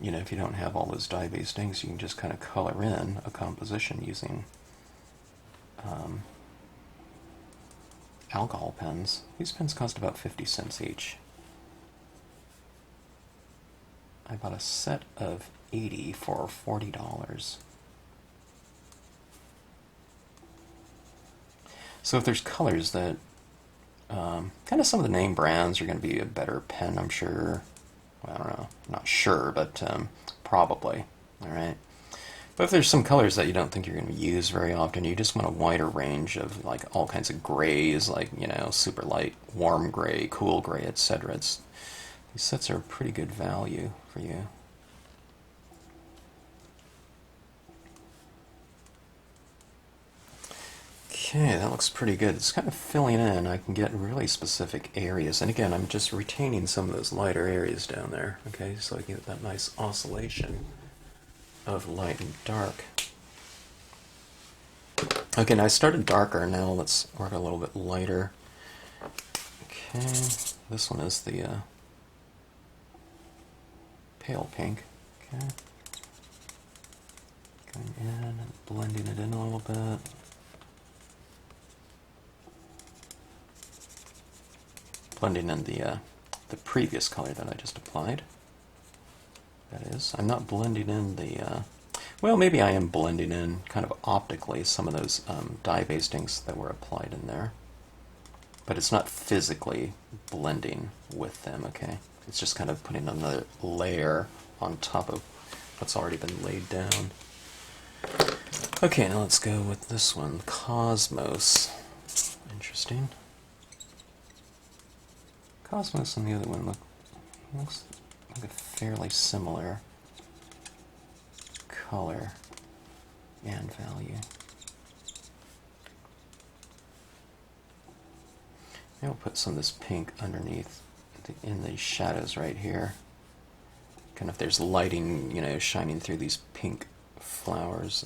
You know, if you don't have all those dye-based things, you can just kind of color in a composition using alcohol pens. These pens cost about 50 cents each. I bought a set of 80 for $40. So if there's colors that, kind of some of the name brands are going to be a better pen, I'm sure. Well, I don't know, not sure, but probably, all right? But if there's some colors that you don't think you're going to use very often, you just want a wider range of like all kinds of grays, like, you know, super light, warm gray, cool gray, etc. These sets are pretty good value for you. Okay, that looks pretty good. It's kind of filling in. I can get really specific areas. And again, I'm just retaining some of those lighter areas down there, okay, so I get that nice oscillation of light and dark. Okay, now I started darker. Now let's work a little bit lighter. Okay, this one is the pale pink. Okay, going in and blending it in a little bit. Blending in the previous color that I just applied. That is, I'm not blending in the, well, maybe I am blending in kind of optically some of those dye-based inks that were applied in there. But it's not physically blending with them, okay? It's just kind of putting another layer on top of what's already been laid down. Okay, now let's go with this one, Cosmos. Interesting. Cosmos and the other one looks like a fairly similar color and value. Maybe I'll put some of this pink underneath in the shadows right here. Kind of if there's lighting, you know, shining through these pink flowers,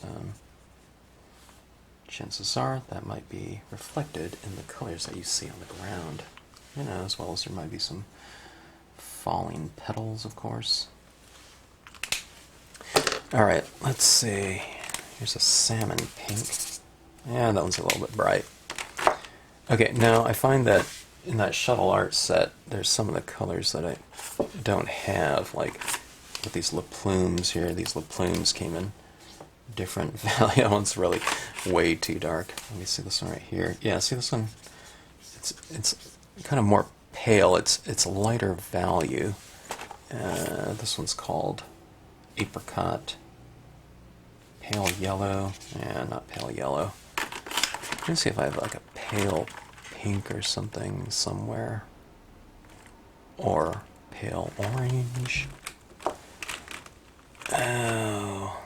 chances are that might be reflected in the colors that you see on the ground. You know, as well as there might be some falling petals, of course. Alright, let's see. Here's a salmon pink. Yeah, that one's a little bit bright. Okay, now I find that in that shuttle art set, there's some of the colors that I don't have, like with these Le Plumes here. These Le Plumes came in different value. That one's really way too dark. Let me see this one right here. Yeah, see this one? It's kind of more pale. It's lighter value. This one's called Apricot pale yellow. Yeah, not pale yellow. Let me see if I have like a pale pink or something somewhere. Or pale orange. Oh.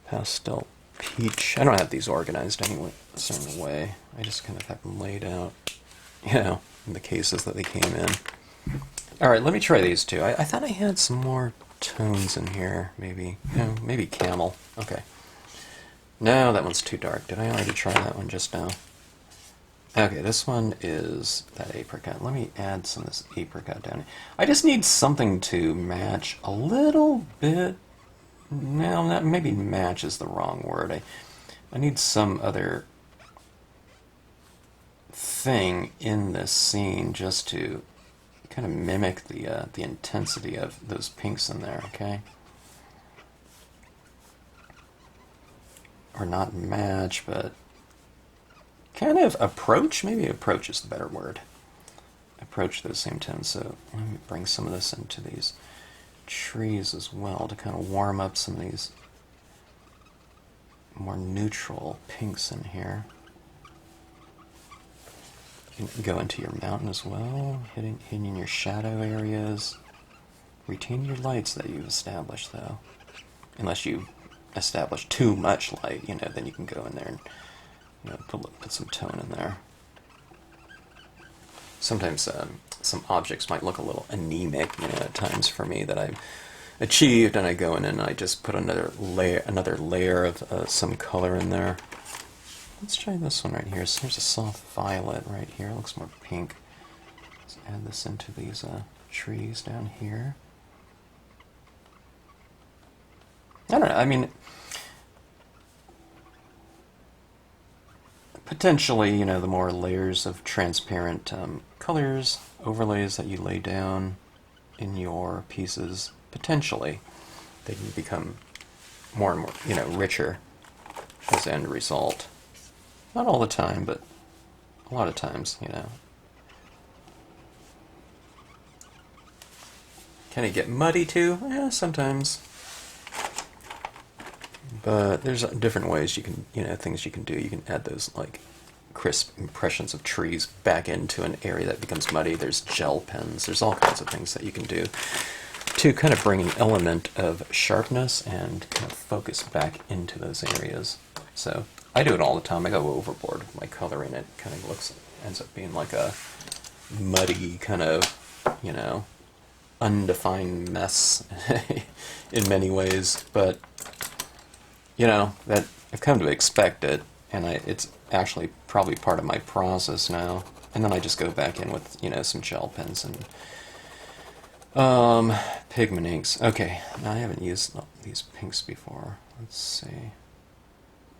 Pastel peach. I don't have these organized anyway, a certain way. I just kind of have them laid out, you know, in the cases that they came in. Alright, let me try these two. I thought I had some more tones in here, maybe. No, maybe camel. Okay. No, that one's too dark. Did I already try that one just now? Okay, this one is that apricot. Let me add some of this apricot down. I just need something to match a little bit. No, that maybe match is the wrong word. I need some other thing in this scene just to kind of mimic the intensity of those pinks in there, okay? Or not match, but kind of approach. Maybe approach is the better word. Approach those same tones. So let me bring some of this into these trees as well to kind of warm up some of these more neutral pinks in here. You can go into your mountain as well, hitting your shadow areas. Retain your lights that you've established, though. Unless you establish too much light, you know, then you can go in there and, you know, put some tone in there. Sometimes some objects might look a little anemic, you know, at times for me that I've achieved, and I go in and I just put another layer of some color in there. Let's try this one right here. So here's a soft violet right here. It looks more pink. Let's add this into these trees down here. I don't know. I mean, potentially, you know, the more layers of transparent colors, overlays that you lay down in your pieces, potentially they can become more and more, you know, richer as end result. Not all the time, but a lot of times, you know. Can it get muddy too? Yeah, sometimes. But there's different ways you can, you know, things you can do. You can add those, like, crisp impressions of trees back into an area that becomes muddy. There's gel pens. There's all kinds of things that you can do to kind of bring an element of sharpness and kind of focus back into those areas. So I do it all the time. I go overboard with my coloring. It kind of ends up being like a muddy kind of, you know, undefined mess in many ways. But, you know, that I've come to expect it, and it's actually probably part of my process now. And then I just go back in with, you know, some gel pens and pigment inks. Okay, now I haven't used these pinks before. Let's see.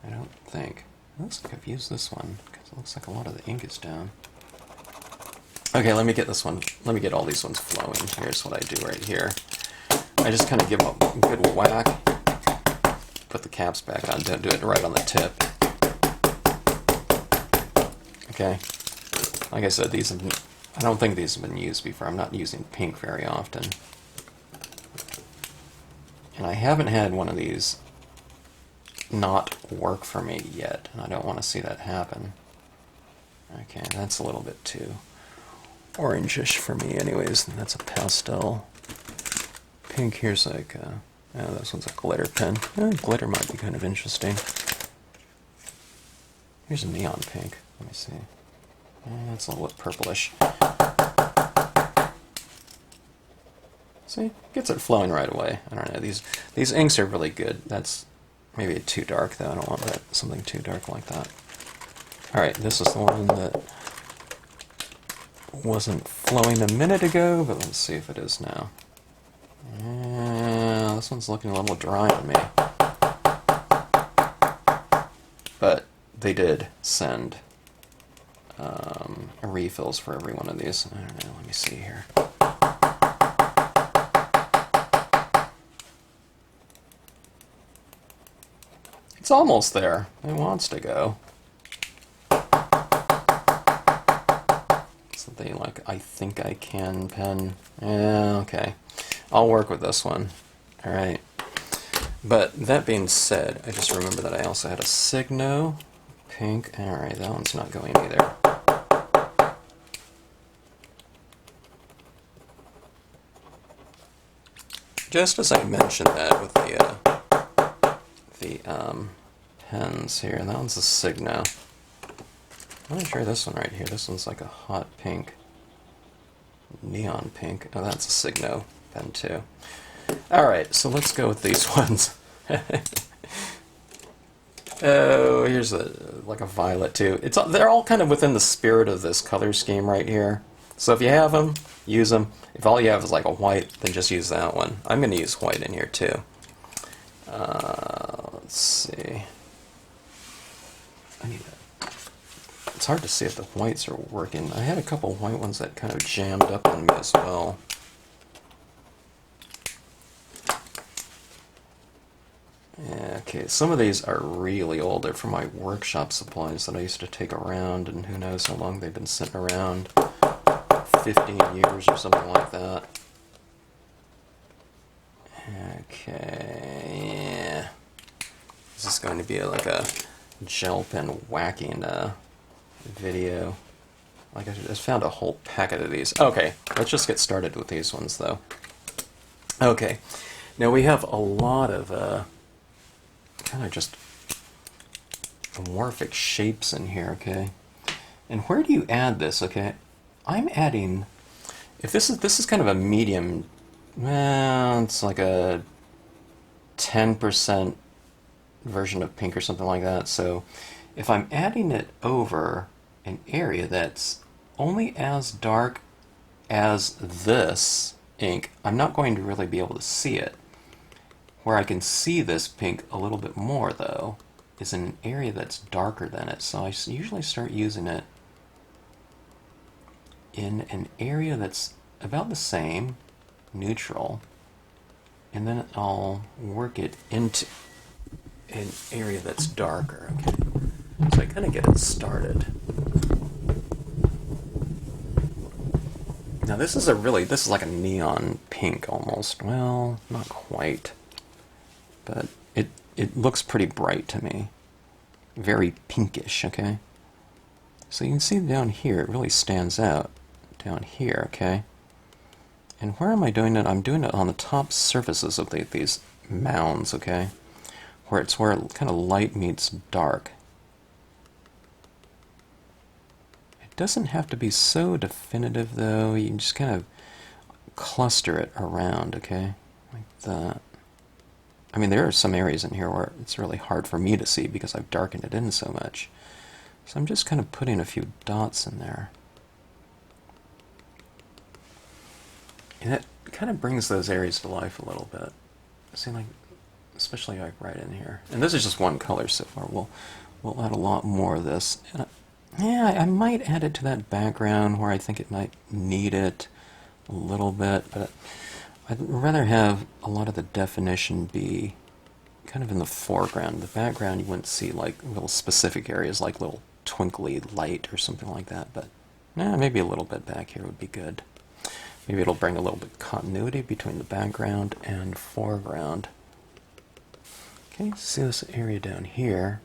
I don't think. It looks like I've used this one, because it looks like a lot of the ink is down. Okay, let me get this one. Let me get all these ones flowing. Here's what I do right here. I just kind of give them a good whack. Put the caps back on. Don't do it right on the tip. Okay. Like I said, I don't think these have been used before. I'm not using pink very often. And I haven't had one of these not work for me yet, and I don't want to see that happen. Okay, that's a little bit too orangish for me anyways. That's a pastel. Pink here's like, oh, this one's a glitter pen. Glitter might be kind of interesting. Here's a neon pink. Let me see. That's a little bit purplish. See? Gets it flowing right away. I don't know. These inks are really good. That's maybe too dark, though. I don't want something too dark like that. Alright, this is the one that wasn't flowing a minute ago, but let's see if it is now. Yeah, this one's looking a little dry on me. But they did send refills for every one of these. I don't know, let me see here. It's almost there. It wants to go. Something like I think I can pen. Yeah, okay. I'll work with this one. Alright. But that being said, I just remember that I also had a Signo pink. Alright, that one's not going either. Just as I mentioned that with the pens here, that one's a Signo. I'm not sure this one right here. This one's like a hot pink, neon pink. Oh, that's a Signo pen too. Alright, so let's go with these ones. Oh, here's like a violet too. They're all kind of within the spirit of this color scheme right here. So if you have them, use them. If all you have is like a white, then just use that one. I'm going to use white in here too. Let's see. It's hard to see if the whites are working. I had a couple white ones that kind of jammed up on me as well. Okay, some of these are really old. They're from my workshop supplies that I used to take around, and who knows how long they've been sitting around. 15 years or something like that. Okay, yeah. This is going to be like a gel pen whacking video. Like I just found a whole packet of these. Okay, let's just get started with these ones though. Okay, now we have a lot of kind of just amorphic shapes in here, okay? And where do you add this, okay? I'm adding, if this is kind of a medium, well, it's like a 10% version of pink or something like that. So if I'm adding it over an area that's only as dark as this ink, I'm not going to really be able to see it. Where I can see this pink a little bit more, though, is in an area that's darker than it. So I usually start using it in an area that's about the same, neutral, and then I'll work it into an area that's darker, okay? So I kind of get it started. Now this is like a neon pink almost. Well, not quite. But it looks pretty bright to me. Very pinkish, okay? So you can see down here, it really stands out down here, okay? And where am I doing it? I'm doing it on the top surfaces of these mounds, okay? Where kind of light meets dark. It doesn't have to be so definitive, though. You can just kind of cluster it around, okay? Like that. I mean, there are some areas in here where it's really hard for me to see because I've darkened it in so much. So I'm just kind of putting a few dots in there. And it kind of brings those areas to life a little bit. See, like, especially like right in here. And this is just one color so far. We'll add a lot more of this. And yeah, I might add it to that background where I think it might need it a little bit, but I'd rather have a lot of the definition be kind of in the foreground. The background you wouldn't see like little specific areas like little twinkly light or something like that, but maybe a little bit back here would be good. Maybe it'll bring a little bit of continuity between the background and foreground. Okay, see this area down here?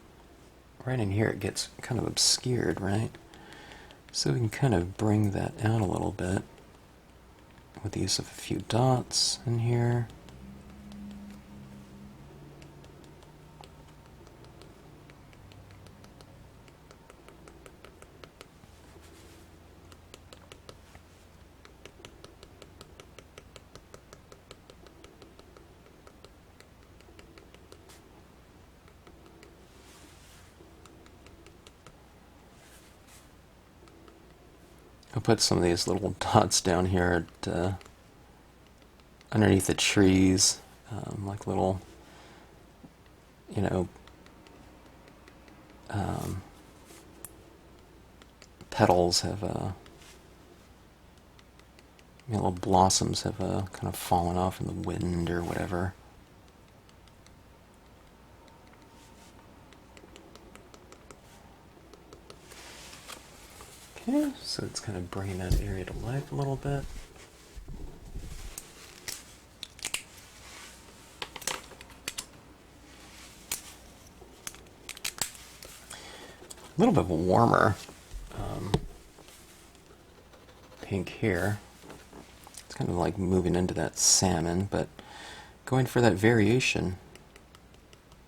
Right in here it gets kind of obscured, right? So we can kind of bring that out a little bit with the use of a few dots in here. I'll put some of these little dots down here at, underneath the trees, like little, you know, petals have, little blossoms have kind of fallen off in the wind or whatever. Okay, so it's kind of bringing that area to life a little bit. little bit of a warmer pink here. It's kind of like moving into that salmon, but going for that variation.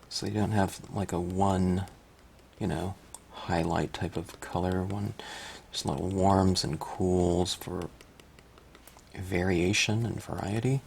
So you don't have like a one, highlight type of color. One, just little warms and cools for variation and variety.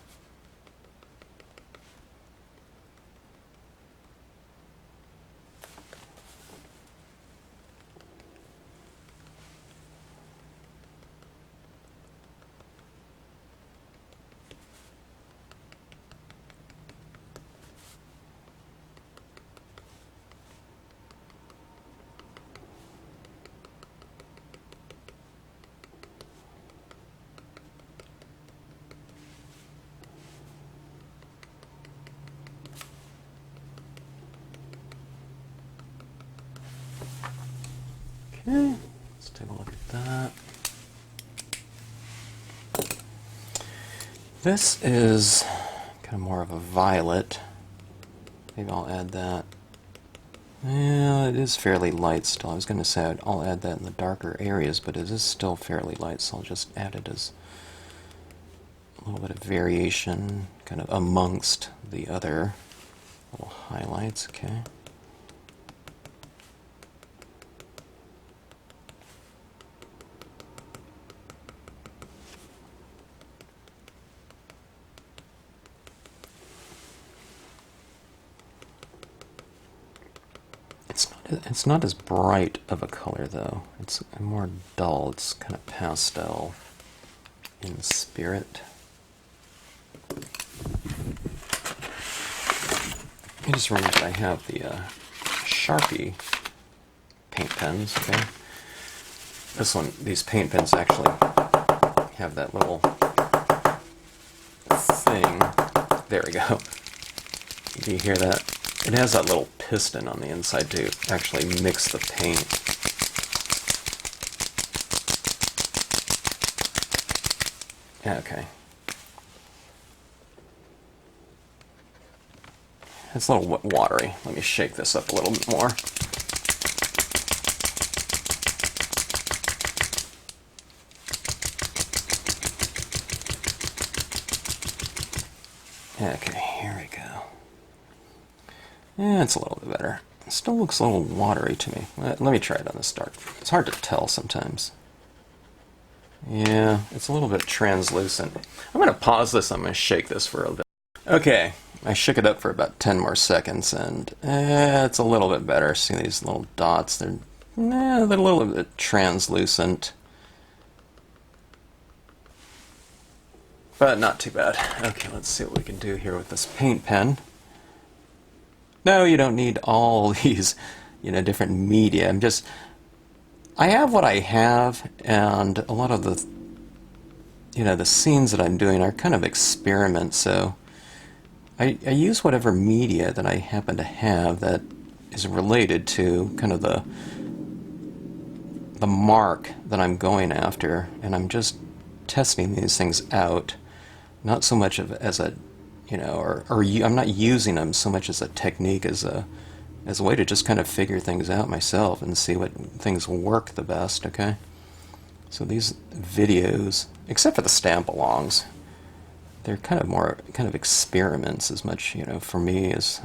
Okay, let's take a look at that. This is kind of more of a violet. Maybe I'll add that. Yeah, it is fairly light still. I was going to say I'll add that in the darker areas, but it is still fairly light, so I'll just add it as a little bit of variation kind of amongst the other little highlights. Okay. It's not as bright of a color though. It's more dull. It's kind of pastel in spirit. I just remembered I have the Sharpie paint pens. Okay, these paint pens actually have that little thing. There we go. Do you hear that? It has that little piston on the inside to actually mix the paint. Okay. It's a little watery. Let me shake this up a little bit more. Okay, here we go. Yeah, it's a little bit better. It still looks a little watery to me. Let me try it on this dark. It's hard to tell sometimes. Yeah, it's a little bit translucent. I'm going to pause this. I'm going to shake this for a bit. Okay, I shook it up for about 10 more seconds, and it's a little bit better. See these little dots? They're a little bit translucent. But not too bad. Okay, let's see what we can do here with this paint pen. No, you don't need all these, different media. I have what I have, and a lot of the, the scenes that I'm doing are kind of experiments, so I use whatever media that I happen to have that is related to kind of the mark that I'm going after, and I'm just testing these things out, not so much as a I'm not using them so much as a technique, as a way to just kind of figure things out myself and see what things work the best, okay? So these videos, except for the stamp-alongs, they're kind of experiments as much, for me as,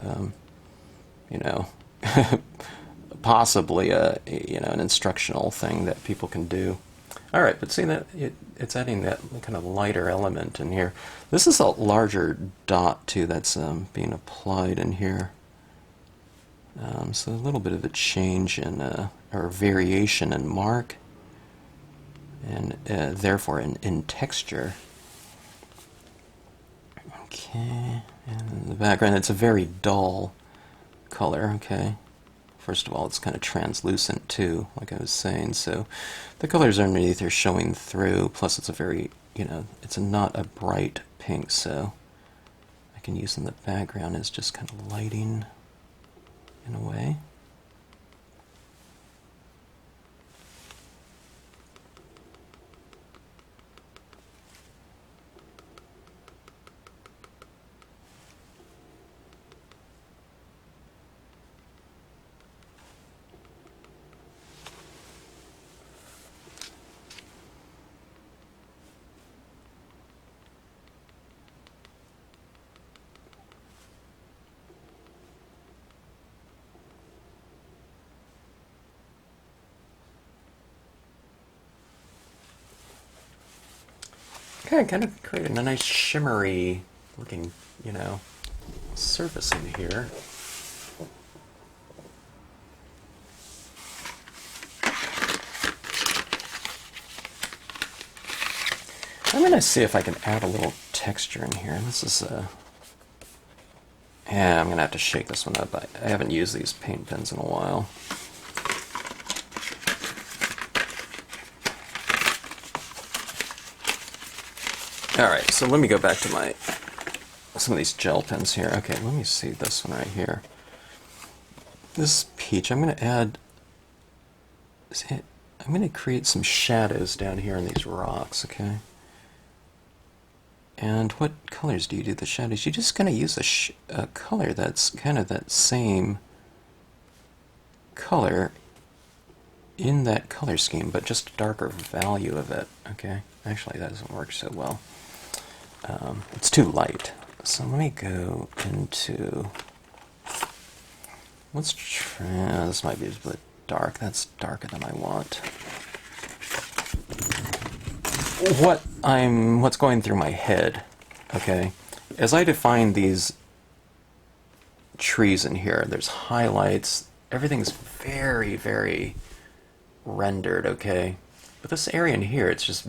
possibly an instructional thing that people can do. All right, but see that it's adding that kind of lighter element in here. This is a larger dot too that's being applied in here. So a little bit of a change in or variation in mark, and therefore in texture. Okay, and in the background it's a very dull color. Okay. First of all, it's kind of translucent too, like I was saying, so the colors underneath are showing through, plus it's a very, it's not a bright pink, so I can use in the background as just kind of lighting in a way. Okay, kind of creating a nice shimmery looking, you know, surface in here. I'm going to see if I can add a little texture in here. This is yeah, I'm going to have to shake this one up. I haven't used these paint pens in a while. Alright, so let me go back to some of these gel pens here. Okay, let me see this one right here. This peach, I'm going to add... I'm going to create some shadows down here in these rocks, okay? And what colors do you do the shadows? You're just going to use a color that's kind of that same color in that color scheme, but just a darker value of it, okay? Actually, that doesn't work so well. It's too light. So let me go into... Let's try... this might be a bit dark. That's darker than I want. What's going through my head, okay? As I define these trees in here, there's highlights. Everything's very, very rendered, okay? But this area in here, it's just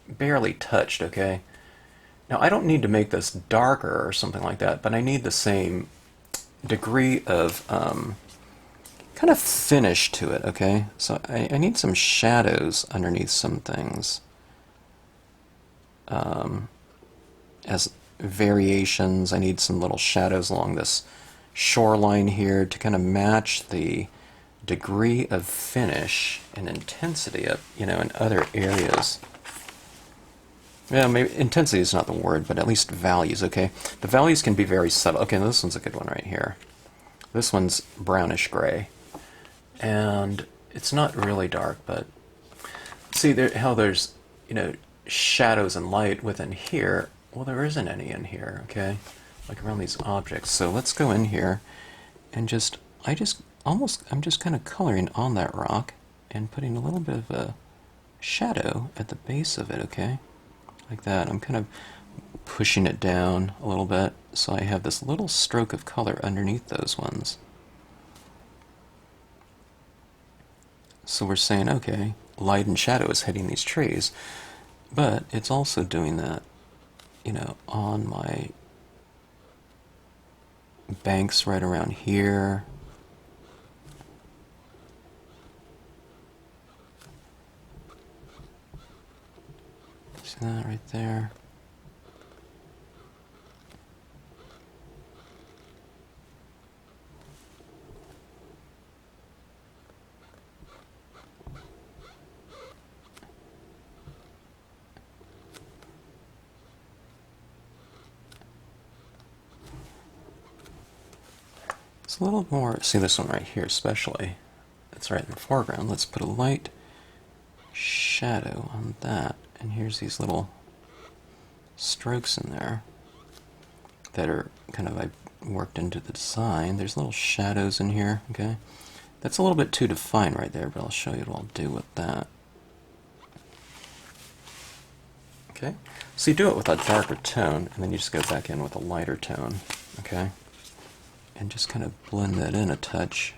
barely touched, okay? Now, I don't need to make this darker or something like that, but I need the same degree of kind of finish to it, okay? So I need some shadows underneath some things as variations. I need some little shadows along this shoreline here to kind of match the degree of finish and intensity of, you know, in other areas. Yeah, maybe intensity is not the word, but at least values, okay? The values can be very subtle. Okay, this one's a good one right here. This one's brownish gray. And it's not really dark, but see how there's, you know, shadows and light within here. Well, there isn't any in here, okay? Like around these objects. So let's go in here and I'm just kind of coloring on that rock and putting a little bit of a shadow at the base of it, okay? Like that. I'm kind of pushing it down a little bit so I have this little stroke of color underneath those ones. So we're saying, okay, light and shadow is hitting these trees, but it's also doing that, you know, on my banks right around here. See that right there? It's a little more, see this one right here especially, it's right in the foreground. Let's put a light shadow on that, and here's these little strokes in there that are kind of, I worked into the design. There's little shadows in here, okay? That's a little bit too defined right there, but I'll show you what I'll do with that. Okay, so you do it with a darker tone, and then you just go back in with a lighter tone, okay? And just kind of blend that in a touch.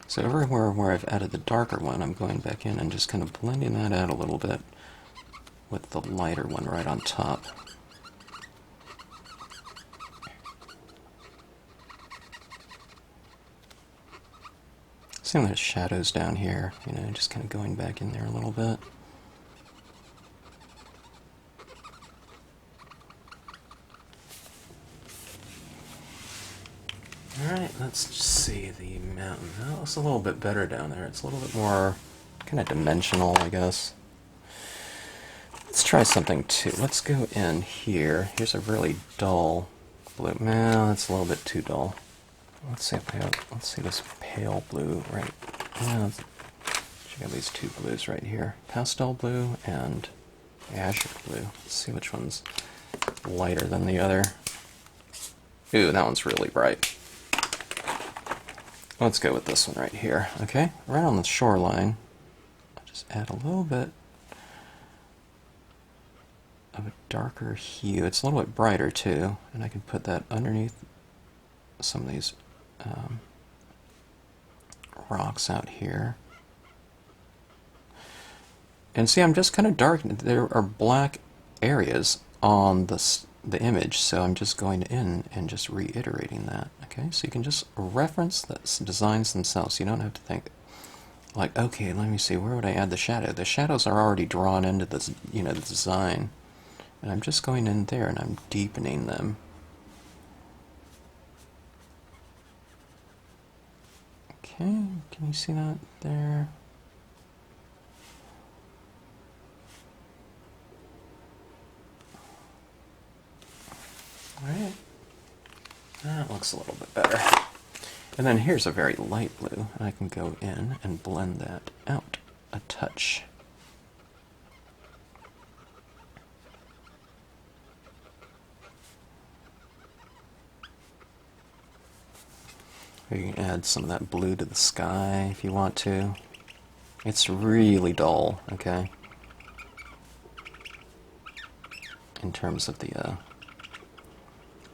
So everywhere where I've added the darker one, I'm going back in and just kind of blending that out a little bit with the lighter one right on top. Seeing the shadows down here, you know, just kind of going back in there a little bit. Alright, let's see the mountain. Oh, it's a little bit better down there. It's a little bit more kind of dimensional, I guess. Let's try something too. Let's go in here. Here's a really dull blue. No, that's a little bit too dull. Let's see this pale blue right. Yeah, check out these two blues right here. Pastel blue and azure blue. Let's see which one's lighter than the other. Ooh, that one's really bright. Let's go with this one right here. Okay, right on the shoreline. I'll just add a little bit of a darker hue. It's a little bit brighter too, and I can put that underneath some of these rocks out here. And see, I'm just kind of darkening. There are black areas on the image, so I'm just going in and just reiterating that. Okay, so you can just reference the designs themselves. You don't have to think like, okay, let me see, where would I add the shadow? The shadows are already drawn into this, the design, and I'm just going in there and I'm deepening them. Okay, can you see that there? Alright, that looks a little bit better. And then here's a very light blue, and I can go in and blend that out a touch. You can add some of that blue to the sky if you want to. It's really dull, okay? In terms of the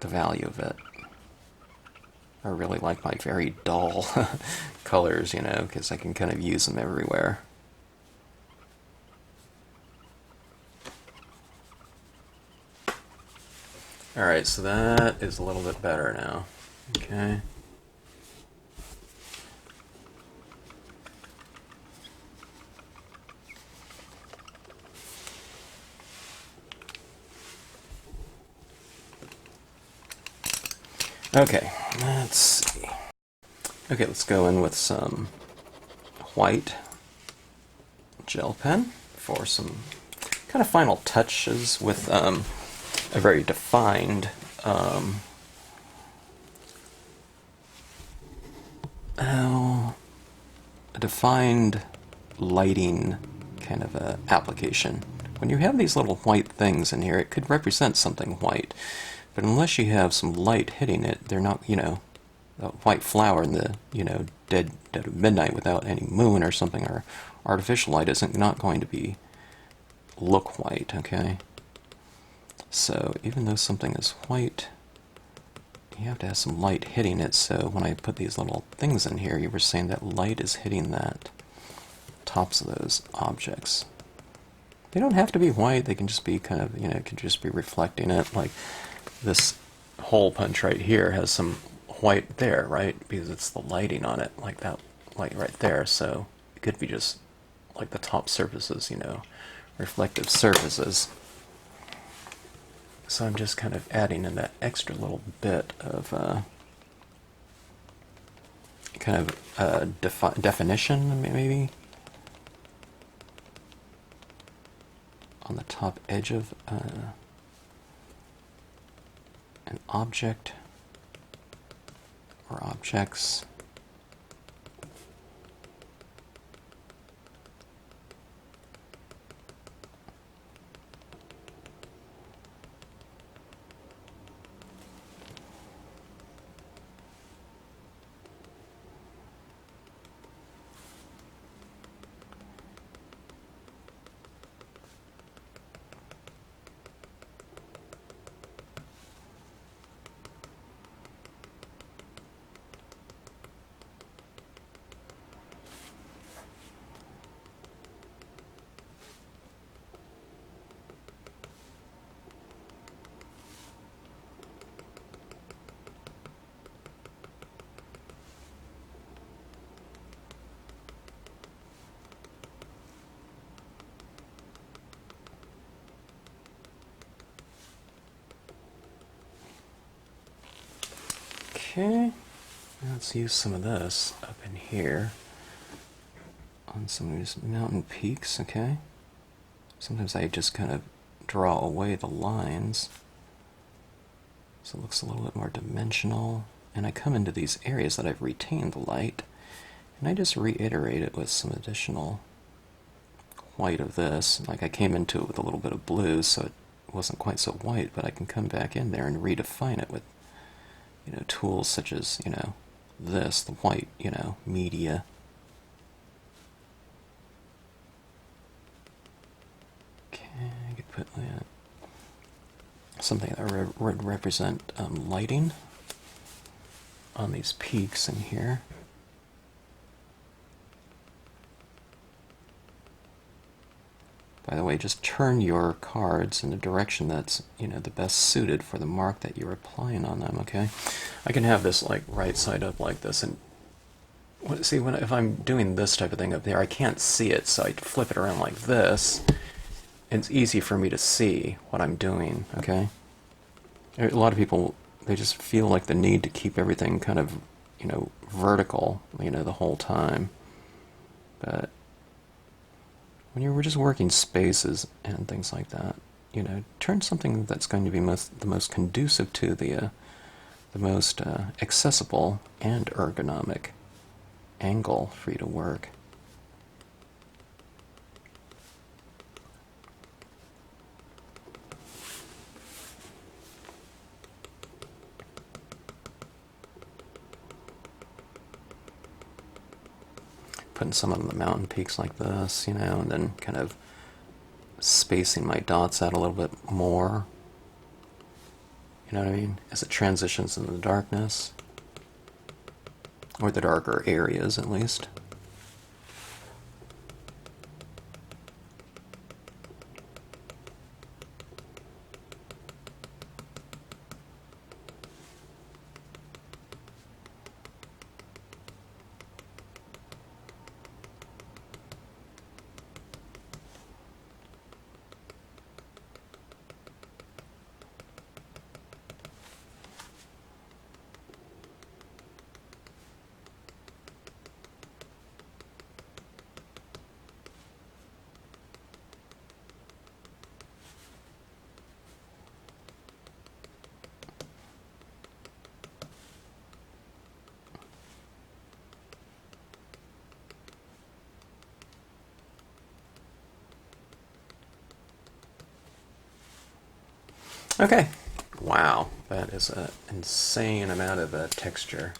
value of it. I really like my very dull colors, because I can kind of use them everywhere. Alright, so that is a little bit better now. Okay. Okay, let's see. Okay, let's go in with some white gel pen for some kind of final touches with a very defined lighting kind of application. When you have these little white things in here, it could represent something white. But unless you have some light hitting it, they're not, a white flower in the, dead of midnight without any moon or something, or artificial light isn't not going to look white, okay? So even though something is white, you have to have some light hitting it. So when I put these little things in here, you were saying that light is hitting that tops of those objects. They don't have to be white, they can just be kind of, it can just be reflecting it, like this hole punch right here has some white there, right? Because it's the lighting on it, like that light right there. So it could be just like the top surfaces, reflective surfaces. So I'm just kind of adding in that extra little bit of kind of definition, maybe, on the top edge of an object or objects. Okay, let's use some of this up in here on some of these mountain peaks, okay? Sometimes I just kind of draw away the lines so it looks a little bit more dimensional, and I come into these areas that I've retained the light and I just reiterate it with some additional white of this. Like I came into it with a little bit of blue, so it wasn't quite so white, but I can come back in there and redefine it with, you know, tools such as, you know, this, the white, you know, media. Okay, I could put something that would represent lighting on these peaks in here. By the way, just turn your cards in the direction that's, you know, the best suited for the mark that you're applying on them, okay? I can have this like right side up like this, and see, if I'm doing this type of thing up there, I can't see it, so I flip it around like this. It's easy for me to see what I'm doing, okay? A lot of people, they just feel like the need to keep everything kind of, you know, vertical, you know, the whole time. But when you're just working spaces and things like that, you know, turn something that's going to be the most conducive to the most accessible and ergonomic angle for you to work. Putting some of the mountain peaks like this, you know, and then kind of spacing my dots out a little bit more. You know what I mean? As it transitions into the darkness. Or the darker areas, at least. Okay. Wow, that is an insane amount of texture.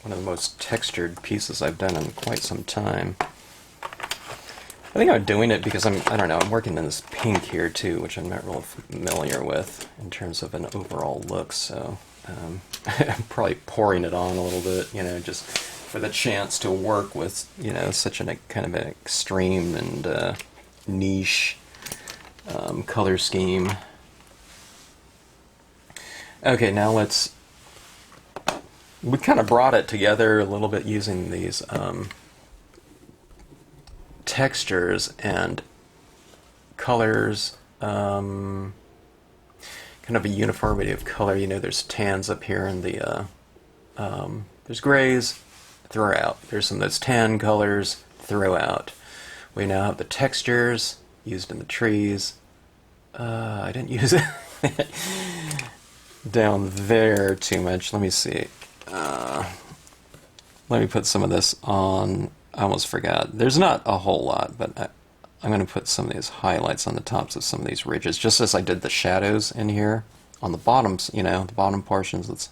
One of the most textured pieces I've done in quite some time. I think I'm doing it because I don't know, I'm working in this pink here too, which I'm not real familiar with in terms of an overall look, so I'm probably pouring it on a little bit, you know, just for the chance to work with, you know, such a kind of an extreme and niche color scheme. Okay, now we kind of brought it together a little bit using these textures and colors, kind of a uniformity of color. You know, there's tans up here and there's grays throughout. There's some of those tan colors throughout. We now have the textures used in the trees. I didn't use it down there too much. Let me see. Let me put some of this on. I almost forgot. There's not a whole lot, but I'm going to put some of these highlights on the tops of some of these ridges, just as I did the shadows in here. On the bottoms, you know, the bottom portions, let's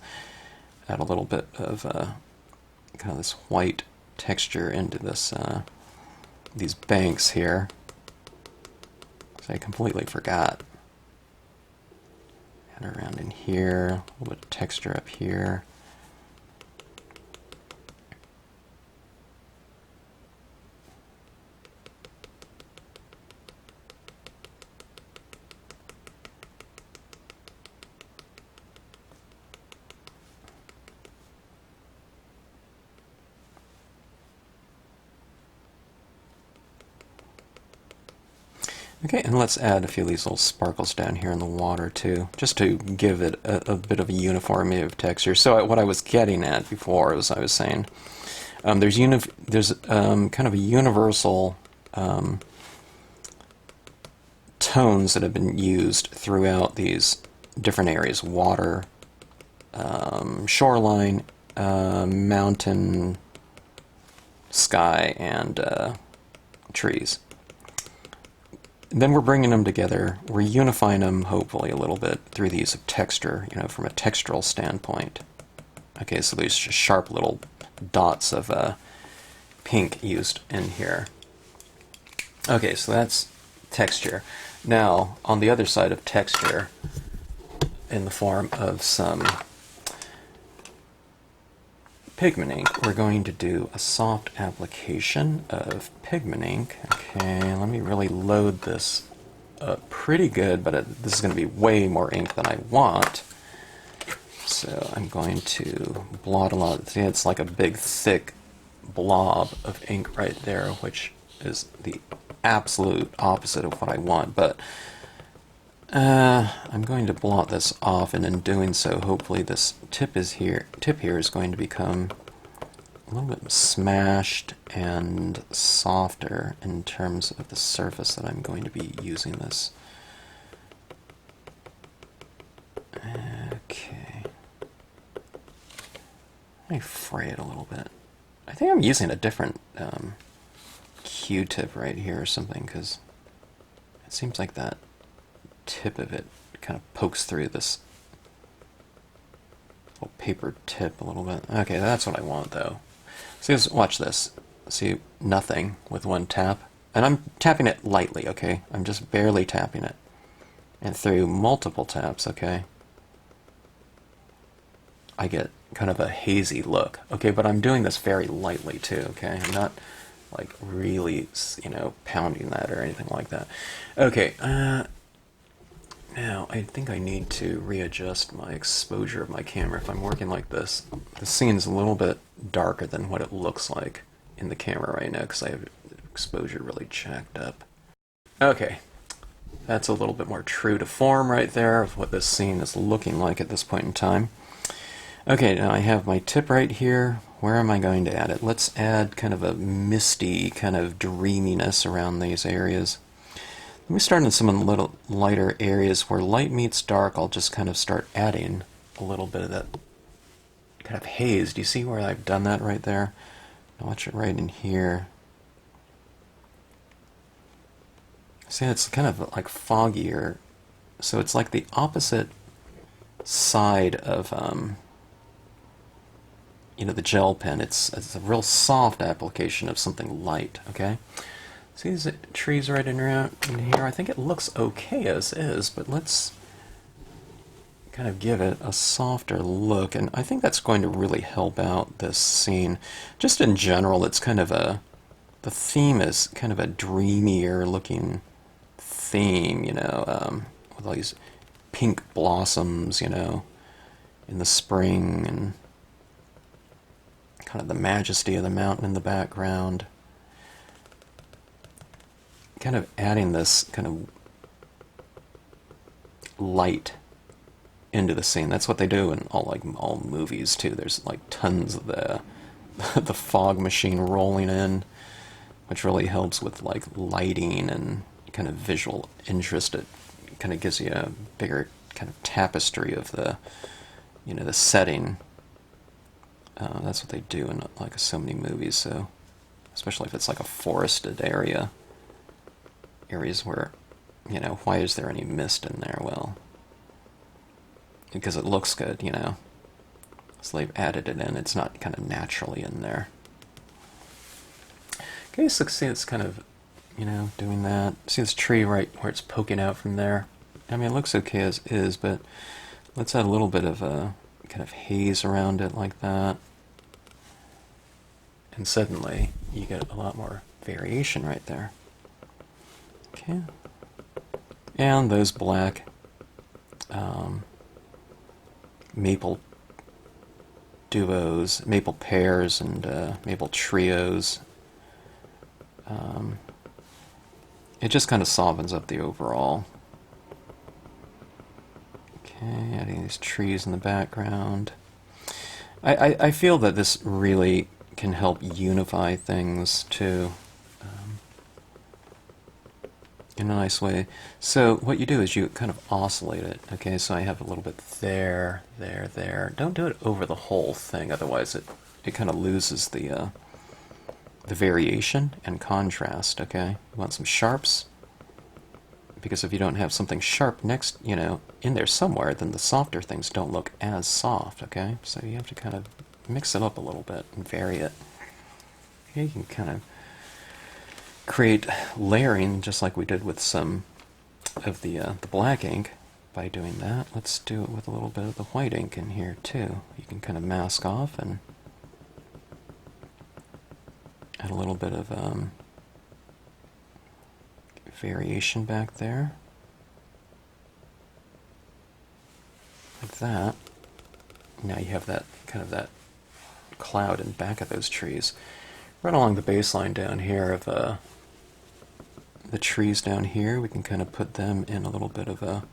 add a little bit of kind of this white texture into this these banks here. So I completely forgot. Add around in here, a little bit of texture up here. Okay, and let's add a few of these little sparkles down here in the water too, just to give it a bit of a uniformity of texture. So what I was getting at before was I was saying there's kind of a universal tones that have been used throughout these different areas: water, shoreline, mountain, sky, and trees. And then we're bringing them together. We're unifying them, hopefully, a little bit through the use of texture, you know, from a textural standpoint. Okay, so these sharp little dots of pink used in here. Okay, so that's texture. Now, on the other side of texture, in the form of some pigment ink, we're going to do a soft application of pigment ink. Okay, let me really load this up pretty good, but this is going to be way more ink than I want. So I'm going to blot a lot. See, it's like a big, thick blob of ink right there, which is the absolute opposite of what I want. But I'm going to blot this off, and in doing so, hopefully this tip here is going to become a little bit smashed and softer in terms of the surface that I'm going to be using this. Okay. Let me fray it a little bit. I think I'm using a different Q-tip right here or something, because it seems like that tip of it kind of pokes through this little paper tip a little bit. Okay, that's what I want though. See, watch this. See, nothing with one tap. And I'm tapping it lightly, okay? I'm just barely tapping it. And through multiple taps, okay, I get kind of a hazy look. Okay, but I'm doing this very lightly too, okay? I'm not like really, you know, pounding that or anything like that. Okay, now I think I need to readjust my exposure of my camera. If I'm working like this, the scene's a little bit darker than what it looks like in the camera right now because I have exposure really jacked up. Okay, that's a little bit more true to form right there of what this scene is looking like at this point in time. Okay, now I have my tip right here. Where am I going to add it? Let's add kind of a misty kind of dreaminess around these areas. Let me start in some of the little lighter areas where light meets dark. I'll just kind of start adding a little bit of that kind of haze. Do you see where I've done that right there? Now watch it right in here. See, it's kind of like foggier. So it's like the opposite side of you know, the gel pen. It's a real soft application of something light, okay? See these trees right in here? I think it looks okay as is, but let's kind of give it a softer look, and I think that's going to really help out this scene. Just in general, it's kind of the theme is kind of a dreamier looking theme, you know, with all these pink blossoms, you know, in the spring, and kind of the majesty of the mountain in the background. Kind of adding this kind of light into the scene. That's what they do in all movies too. There's like tons of the fog machine rolling in, which really helps with like lighting and kind of visual interest. It kind of gives you a bigger kind of tapestry of the, you know, the setting. That's what they do in like so many movies. So especially if it's like a forested area. Areas where, you know, why is there any mist in there? Well, because it looks good, you know. So they've added it in. It's not kind of naturally in there. Okay, so see it's kind of, you know, doing that. See this tree right where it's poking out from there? I mean, it looks okay as is, but let's add a little bit of a kind of haze around it like that. And suddenly you get a lot more variation right there. Okay, and those black maple duos, maple pairs, and maple trios. It just kind of softens up the overall. Okay, adding these trees in the background. I feel that this really can help unify things too. In a nice way. So what you do is you kind of oscillate it. Okay, so I have a little bit there, there, there. Don't do it over the whole thing, otherwise it kind of loses the variation and contrast. Okay, you want some sharps. because if you don't have something sharp next, in there somewhere, then the softer things don't look as soft, okay? So you have to kind of mix it up a little bit and vary it. Here you can kind of create layering just like we did with some of the black ink by doing that. Let's do it with a little bit of the white ink in here too. You can kind of mask off and add a little bit of variation back there, like that. Now you have that kind of that cloud in back of those trees. Right along the baseline down here of the trees down here, we can kind of put them in a little bit of a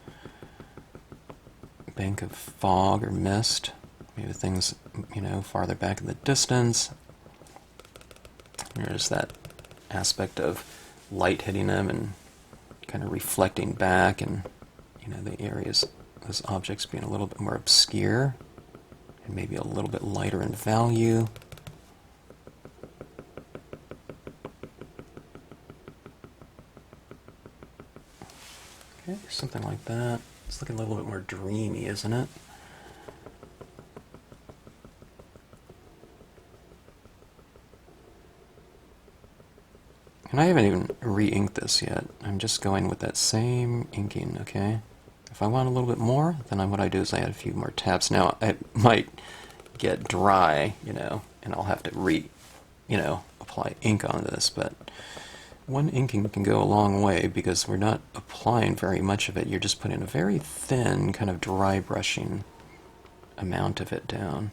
bank of fog or mist. Maybe things, farther back in the distance. There's that aspect of light hitting them and kind of reflecting back, and the areas, those objects being a little bit more obscure and maybe a little bit lighter in value. Okay, something like that. It's looking a little bit more dreamy, isn't it? And I haven't even re-inked this yet. I'm just going with that same inking, okay? If I want a little bit more, then what I do is I add a few more tabs. Now, it might get dry, and I'll have to apply ink on this, but one inking can go a long way because we're not applying very much of it. You're just putting a very thin, kind of dry brushing amount of it down.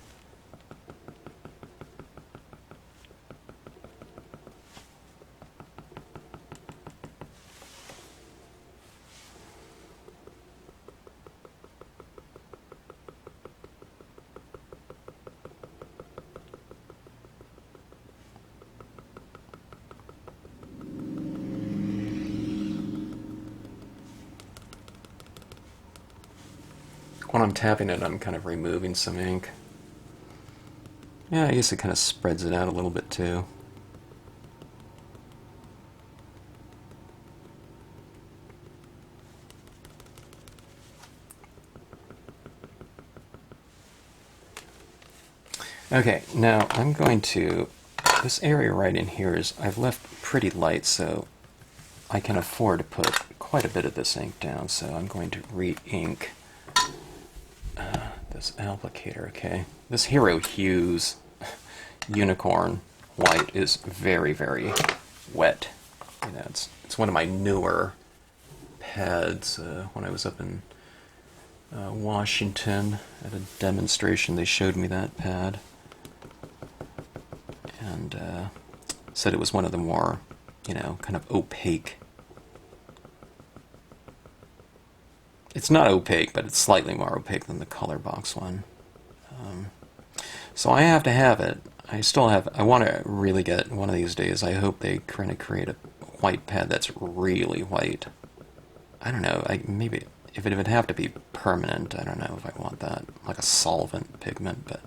When I'm tapping it, I'm kind of removing some ink. Yeah, I guess it kind of spreads it out a little bit too. Okay, now I'm going to, this area right in here is, I've left pretty light, so I can afford to put quite a bit of this ink down, so I'm going to re-ink this applicator, okay? This Hero Hues Unicorn White is very, very wet. It's one of my newer pads. When I was up in Washington at a demonstration, they showed me that pad and said it was one of the more, kind of opaque. It's not opaque, but it's slightly more opaque than the color box one. So I have to have it. I want to really get one of these days. I hope they kind of create a white pad that's really white. I don't know. Maybe if it would have to be permanent, I don't know if I want that, like a solvent pigment. But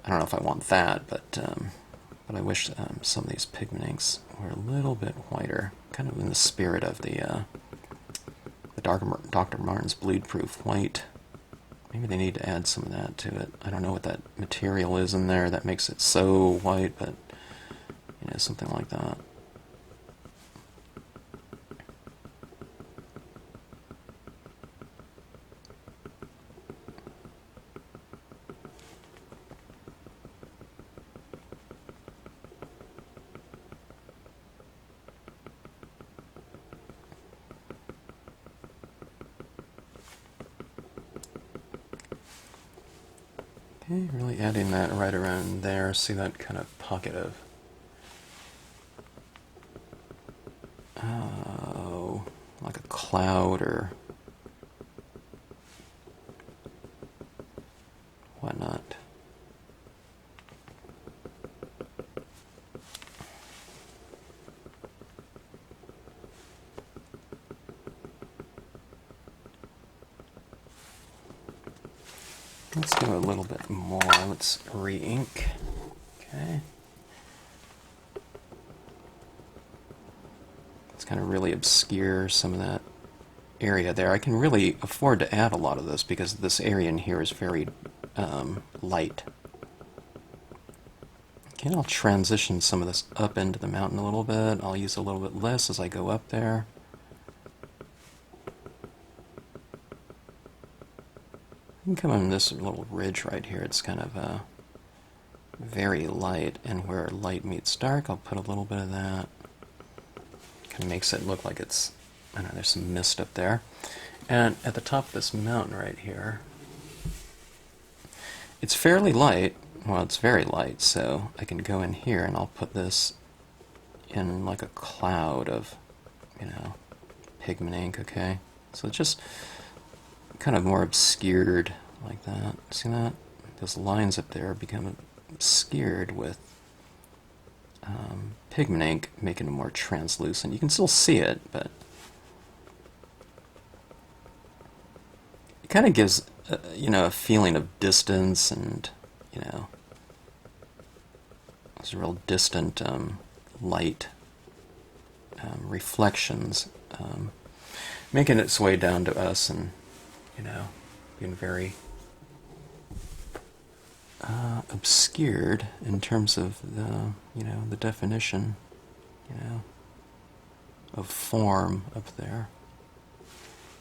I don't know if I want that. But I wish some of these pigment inks were a little bit whiter, kind of in the spirit of the Dr. Martin's Bleed-Proof White. Maybe they need to add some of that to it. I don't know what that material is in there that makes it so white, but something like that. Okay, really adding that right around there. See that kind of pocket of, like a cloud or whatnot. Let's do a little bit more. Let's re-ink. Okay. It's kind of really obscure some of that area there. I can really afford to add a lot of this because this area in here is very light. Okay, I'll transition some of this up into the mountain a little bit. I'll use a little bit less as I go up there. You can come on this little ridge right here. It's kind of very light, and where light meets dark, I'll put a little bit of that. Kind of makes it look like it's, I don't know, there's some mist up there. And at the top of this mountain right here, it's fairly light. Well, it's very light, so I can go in here and I'll put this in like a cloud of, you know, pigment ink, okay? So it's just kind of more obscured like that. See that? Those lines up there become obscured with pigment ink, making it more translucent. You can still see it, but it kind of gives, you know, a feeling of distance and, you know, those real distant light reflections, making its way down to us and, you know, being very obscured in terms of the, you know, the definition, you know, of form up there.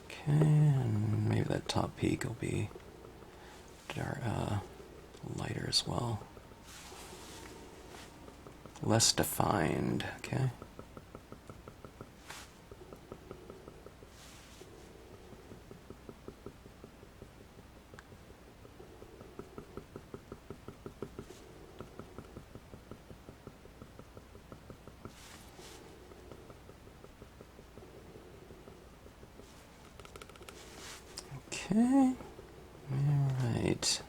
Okay, and maybe that top peak will be lighter as well. Less defined, okay? Okay, all right.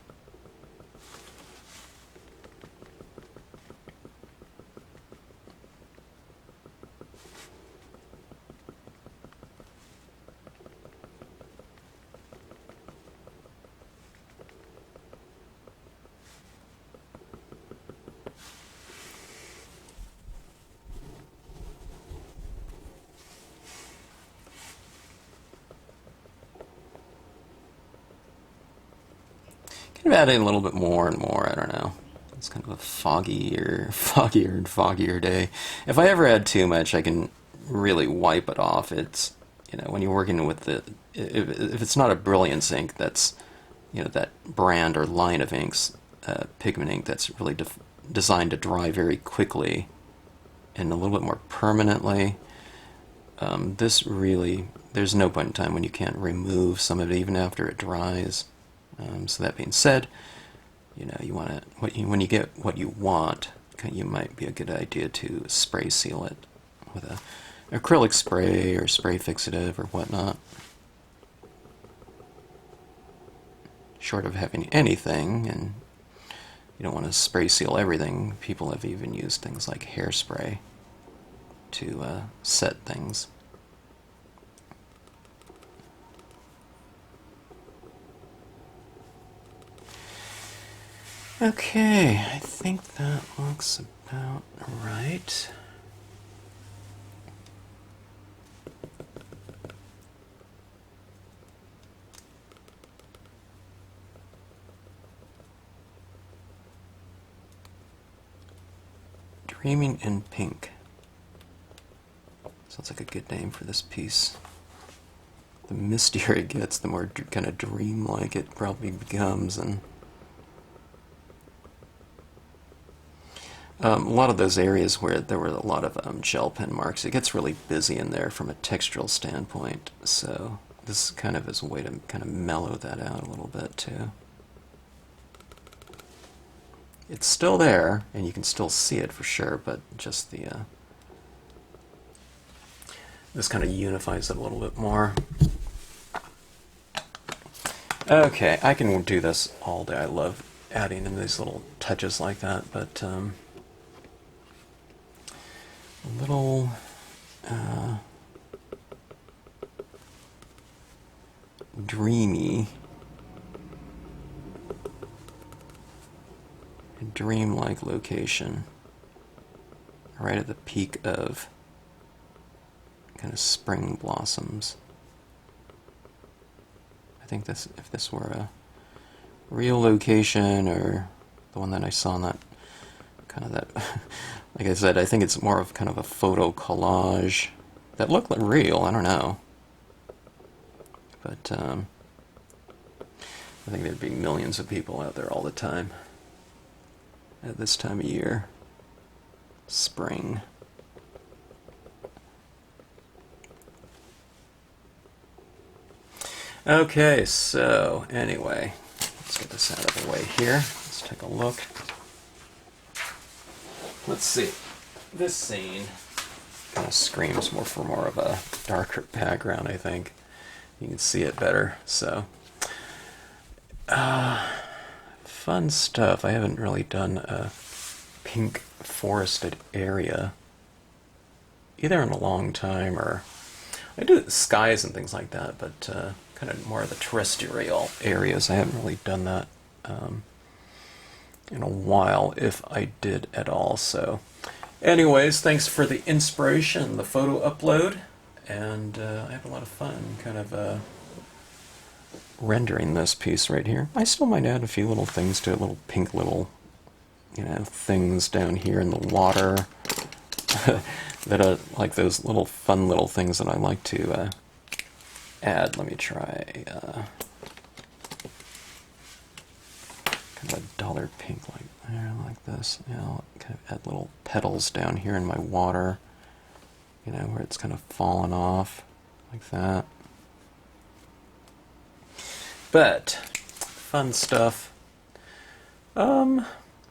Kind of adding a little bit more and more, I don't know. It's kind of a foggier and foggier day. If I ever add too much, I can really wipe it off. It's, you know, when you're working with the, if it's not a Brilliance ink that's, you know, that brand or line of inks, pigment ink that's really designed to dry very quickly and a little bit more permanently, this really, there's no point in time when you can't remove some of it even after it dries. So that being said, you know, you want to, when you get what you want, you might be a good idea to spray seal it with a acrylic spray or spray fixative or whatnot. Short of having anything, and you don't want to spray seal everything. People have even used things like hairspray to set things. Okay, I think that looks about right. Dreaming in Pink. Sounds like a good name for this piece. The mistier it gets, the more kind of dream-like it probably becomes, and a lot of those areas where there were a lot of gel pen marks, it gets really busy in there from a textural standpoint, so this kind of is a way to kind of mellow that out a little bit too. It's still there, and you can still see it for sure, but just the this kind of unifies it a little bit more. Okay, I can do this all day. I love adding in these little touches like that, but a little dreamy, dreamlike location right at the peak of kind of spring blossoms. I think this, if this were a real location or the one that I saw in that kind of that, like I said, I think it's more of kind of a photo collage that looked like real. I don't know, but I think there'd be millions of people out there all the time at this time of year, spring. Okay, so anyway, let's get this out of the way here. Let's take a look. Let's see. This scene kind of screams for more of a darker background, I think. You can see it better, so. Fun stuff. I haven't really done a pink forested area either in a long time, or I do skies and things like that, but kind of more of the terrestrial areas. I haven't really done that in a while, if I did at all. So anyways, thanks for the inspiration, the photo upload, and I have a lot of fun kind of rendering this piece right here. I still might add a few little things to it, little pink little, you know, things down here in the water that are like those little fun little things that I like to add. Let me try kind of a duller pink like there, like this. You know, kind of add little petals down here in my water, you know, where it's kind of fallen off like that. But fun stuff.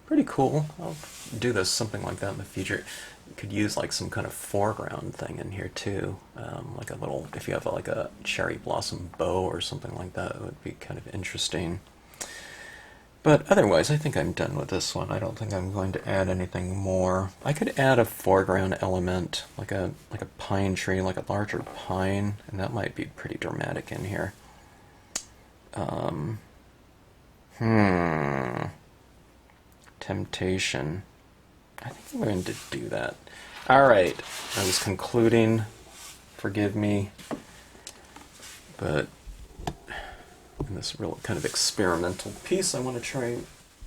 Pretty cool. I'll do this something like that in the future. You could use like some kind of foreground thing in here too, like a little, if you have like a cherry blossom bow or something like that, it would be kind of interesting. But otherwise, I think I'm done with this one. I don't think I'm going to add anything more. I could add a foreground element, like a pine tree, like a larger pine, and that might be pretty dramatic in here. Temptation. I think I'm going to do that. Alright, I was concluding. Forgive me. But in this real kind of experimental piece, I want to try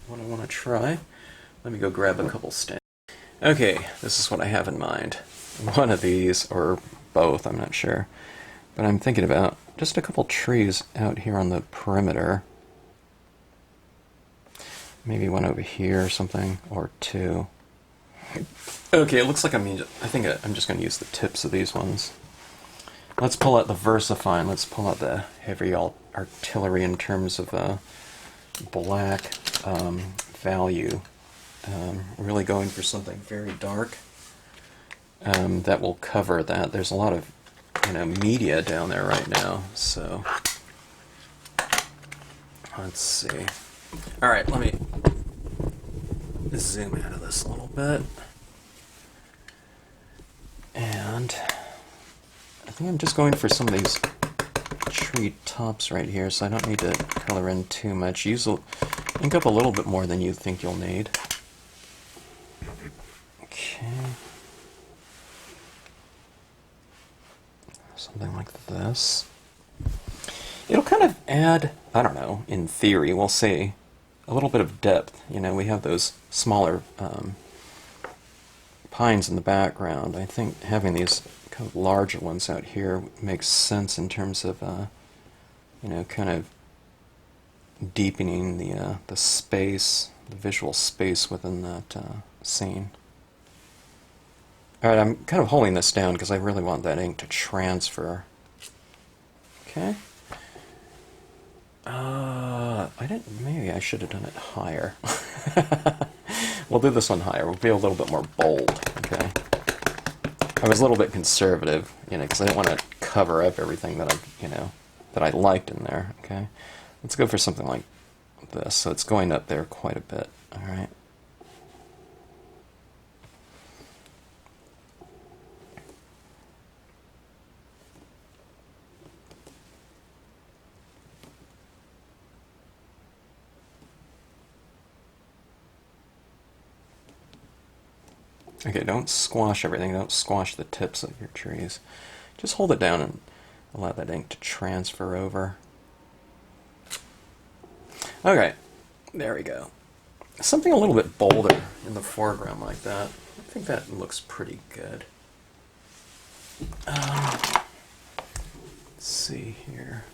what I want to try. Let me go grab a couple stamps. Okay, this is what I have in mind. One of these, or both, I'm not sure. But I'm thinking about just a couple trees out here on the perimeter. Maybe one over here or something, or two. Okay, it looks like I think I'm just going to use the tips of these ones. Let's pull out the VersaFine. Let's pull out the heavy artillery in terms of black value. Really going for something very dark that will cover that. There's a lot of media down there right now, so let's see. All right, let me zoom out of this a little bit. And I think I'm just going for some of these tree tops right here, so I don't need to color in too much. Ink up a little bit more than you think you'll need. Okay. Something like this. It'll kind of add, I don't know, in theory, we'll see, a little bit of depth. You know, we have those smaller pines in the background. I think having these kind of larger ones out here makes sense in terms of, kind of deepening the space, the visual space within that scene. Alright, I'm kind of holding this down because I really want that ink to transfer. Okay. Maybe I should have done it higher. We'll do this one higher. We'll be a little bit more bold, okay? I was a little bit conservative, because I didn't want to cover up everything that that I liked in there, okay? Let's go for something like this. So it's going up there quite a bit, alright? Okay, don't squash everything. Don't squash the tips of your trees. Just hold it down and allow that ink to transfer over. Okay, there we go. Something a little bit bolder in the foreground like that. I think that looks pretty good. Let's see here.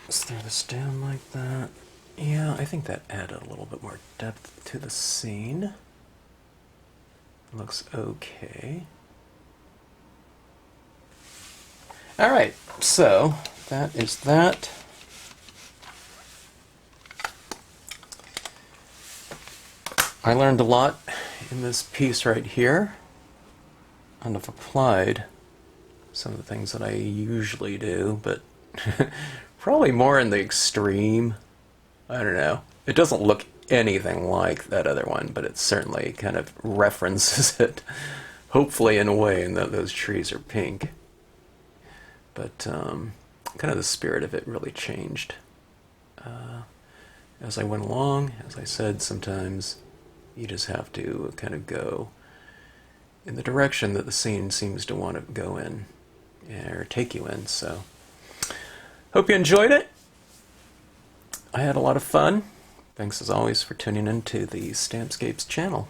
Let's throw this down like that. Yeah, I think that added a little bit more depth to the scene. Looks okay. Alright, so that is that. I learned a lot in this piece right here, and I've applied some of the things that I usually do, but probably more in the extreme. I don't know. It doesn't look anything like that other one, but it certainly kind of references it, hopefully in a way, in that those trees are pink. But kind of the spirit of it really changed as I went along. As I said, sometimes you just have to kind of go in the direction that the scene seems to want to go in, or take you in. So, hope you enjoyed it. I had a lot of fun. Thanks as always for tuning in to the Stampscapes channel.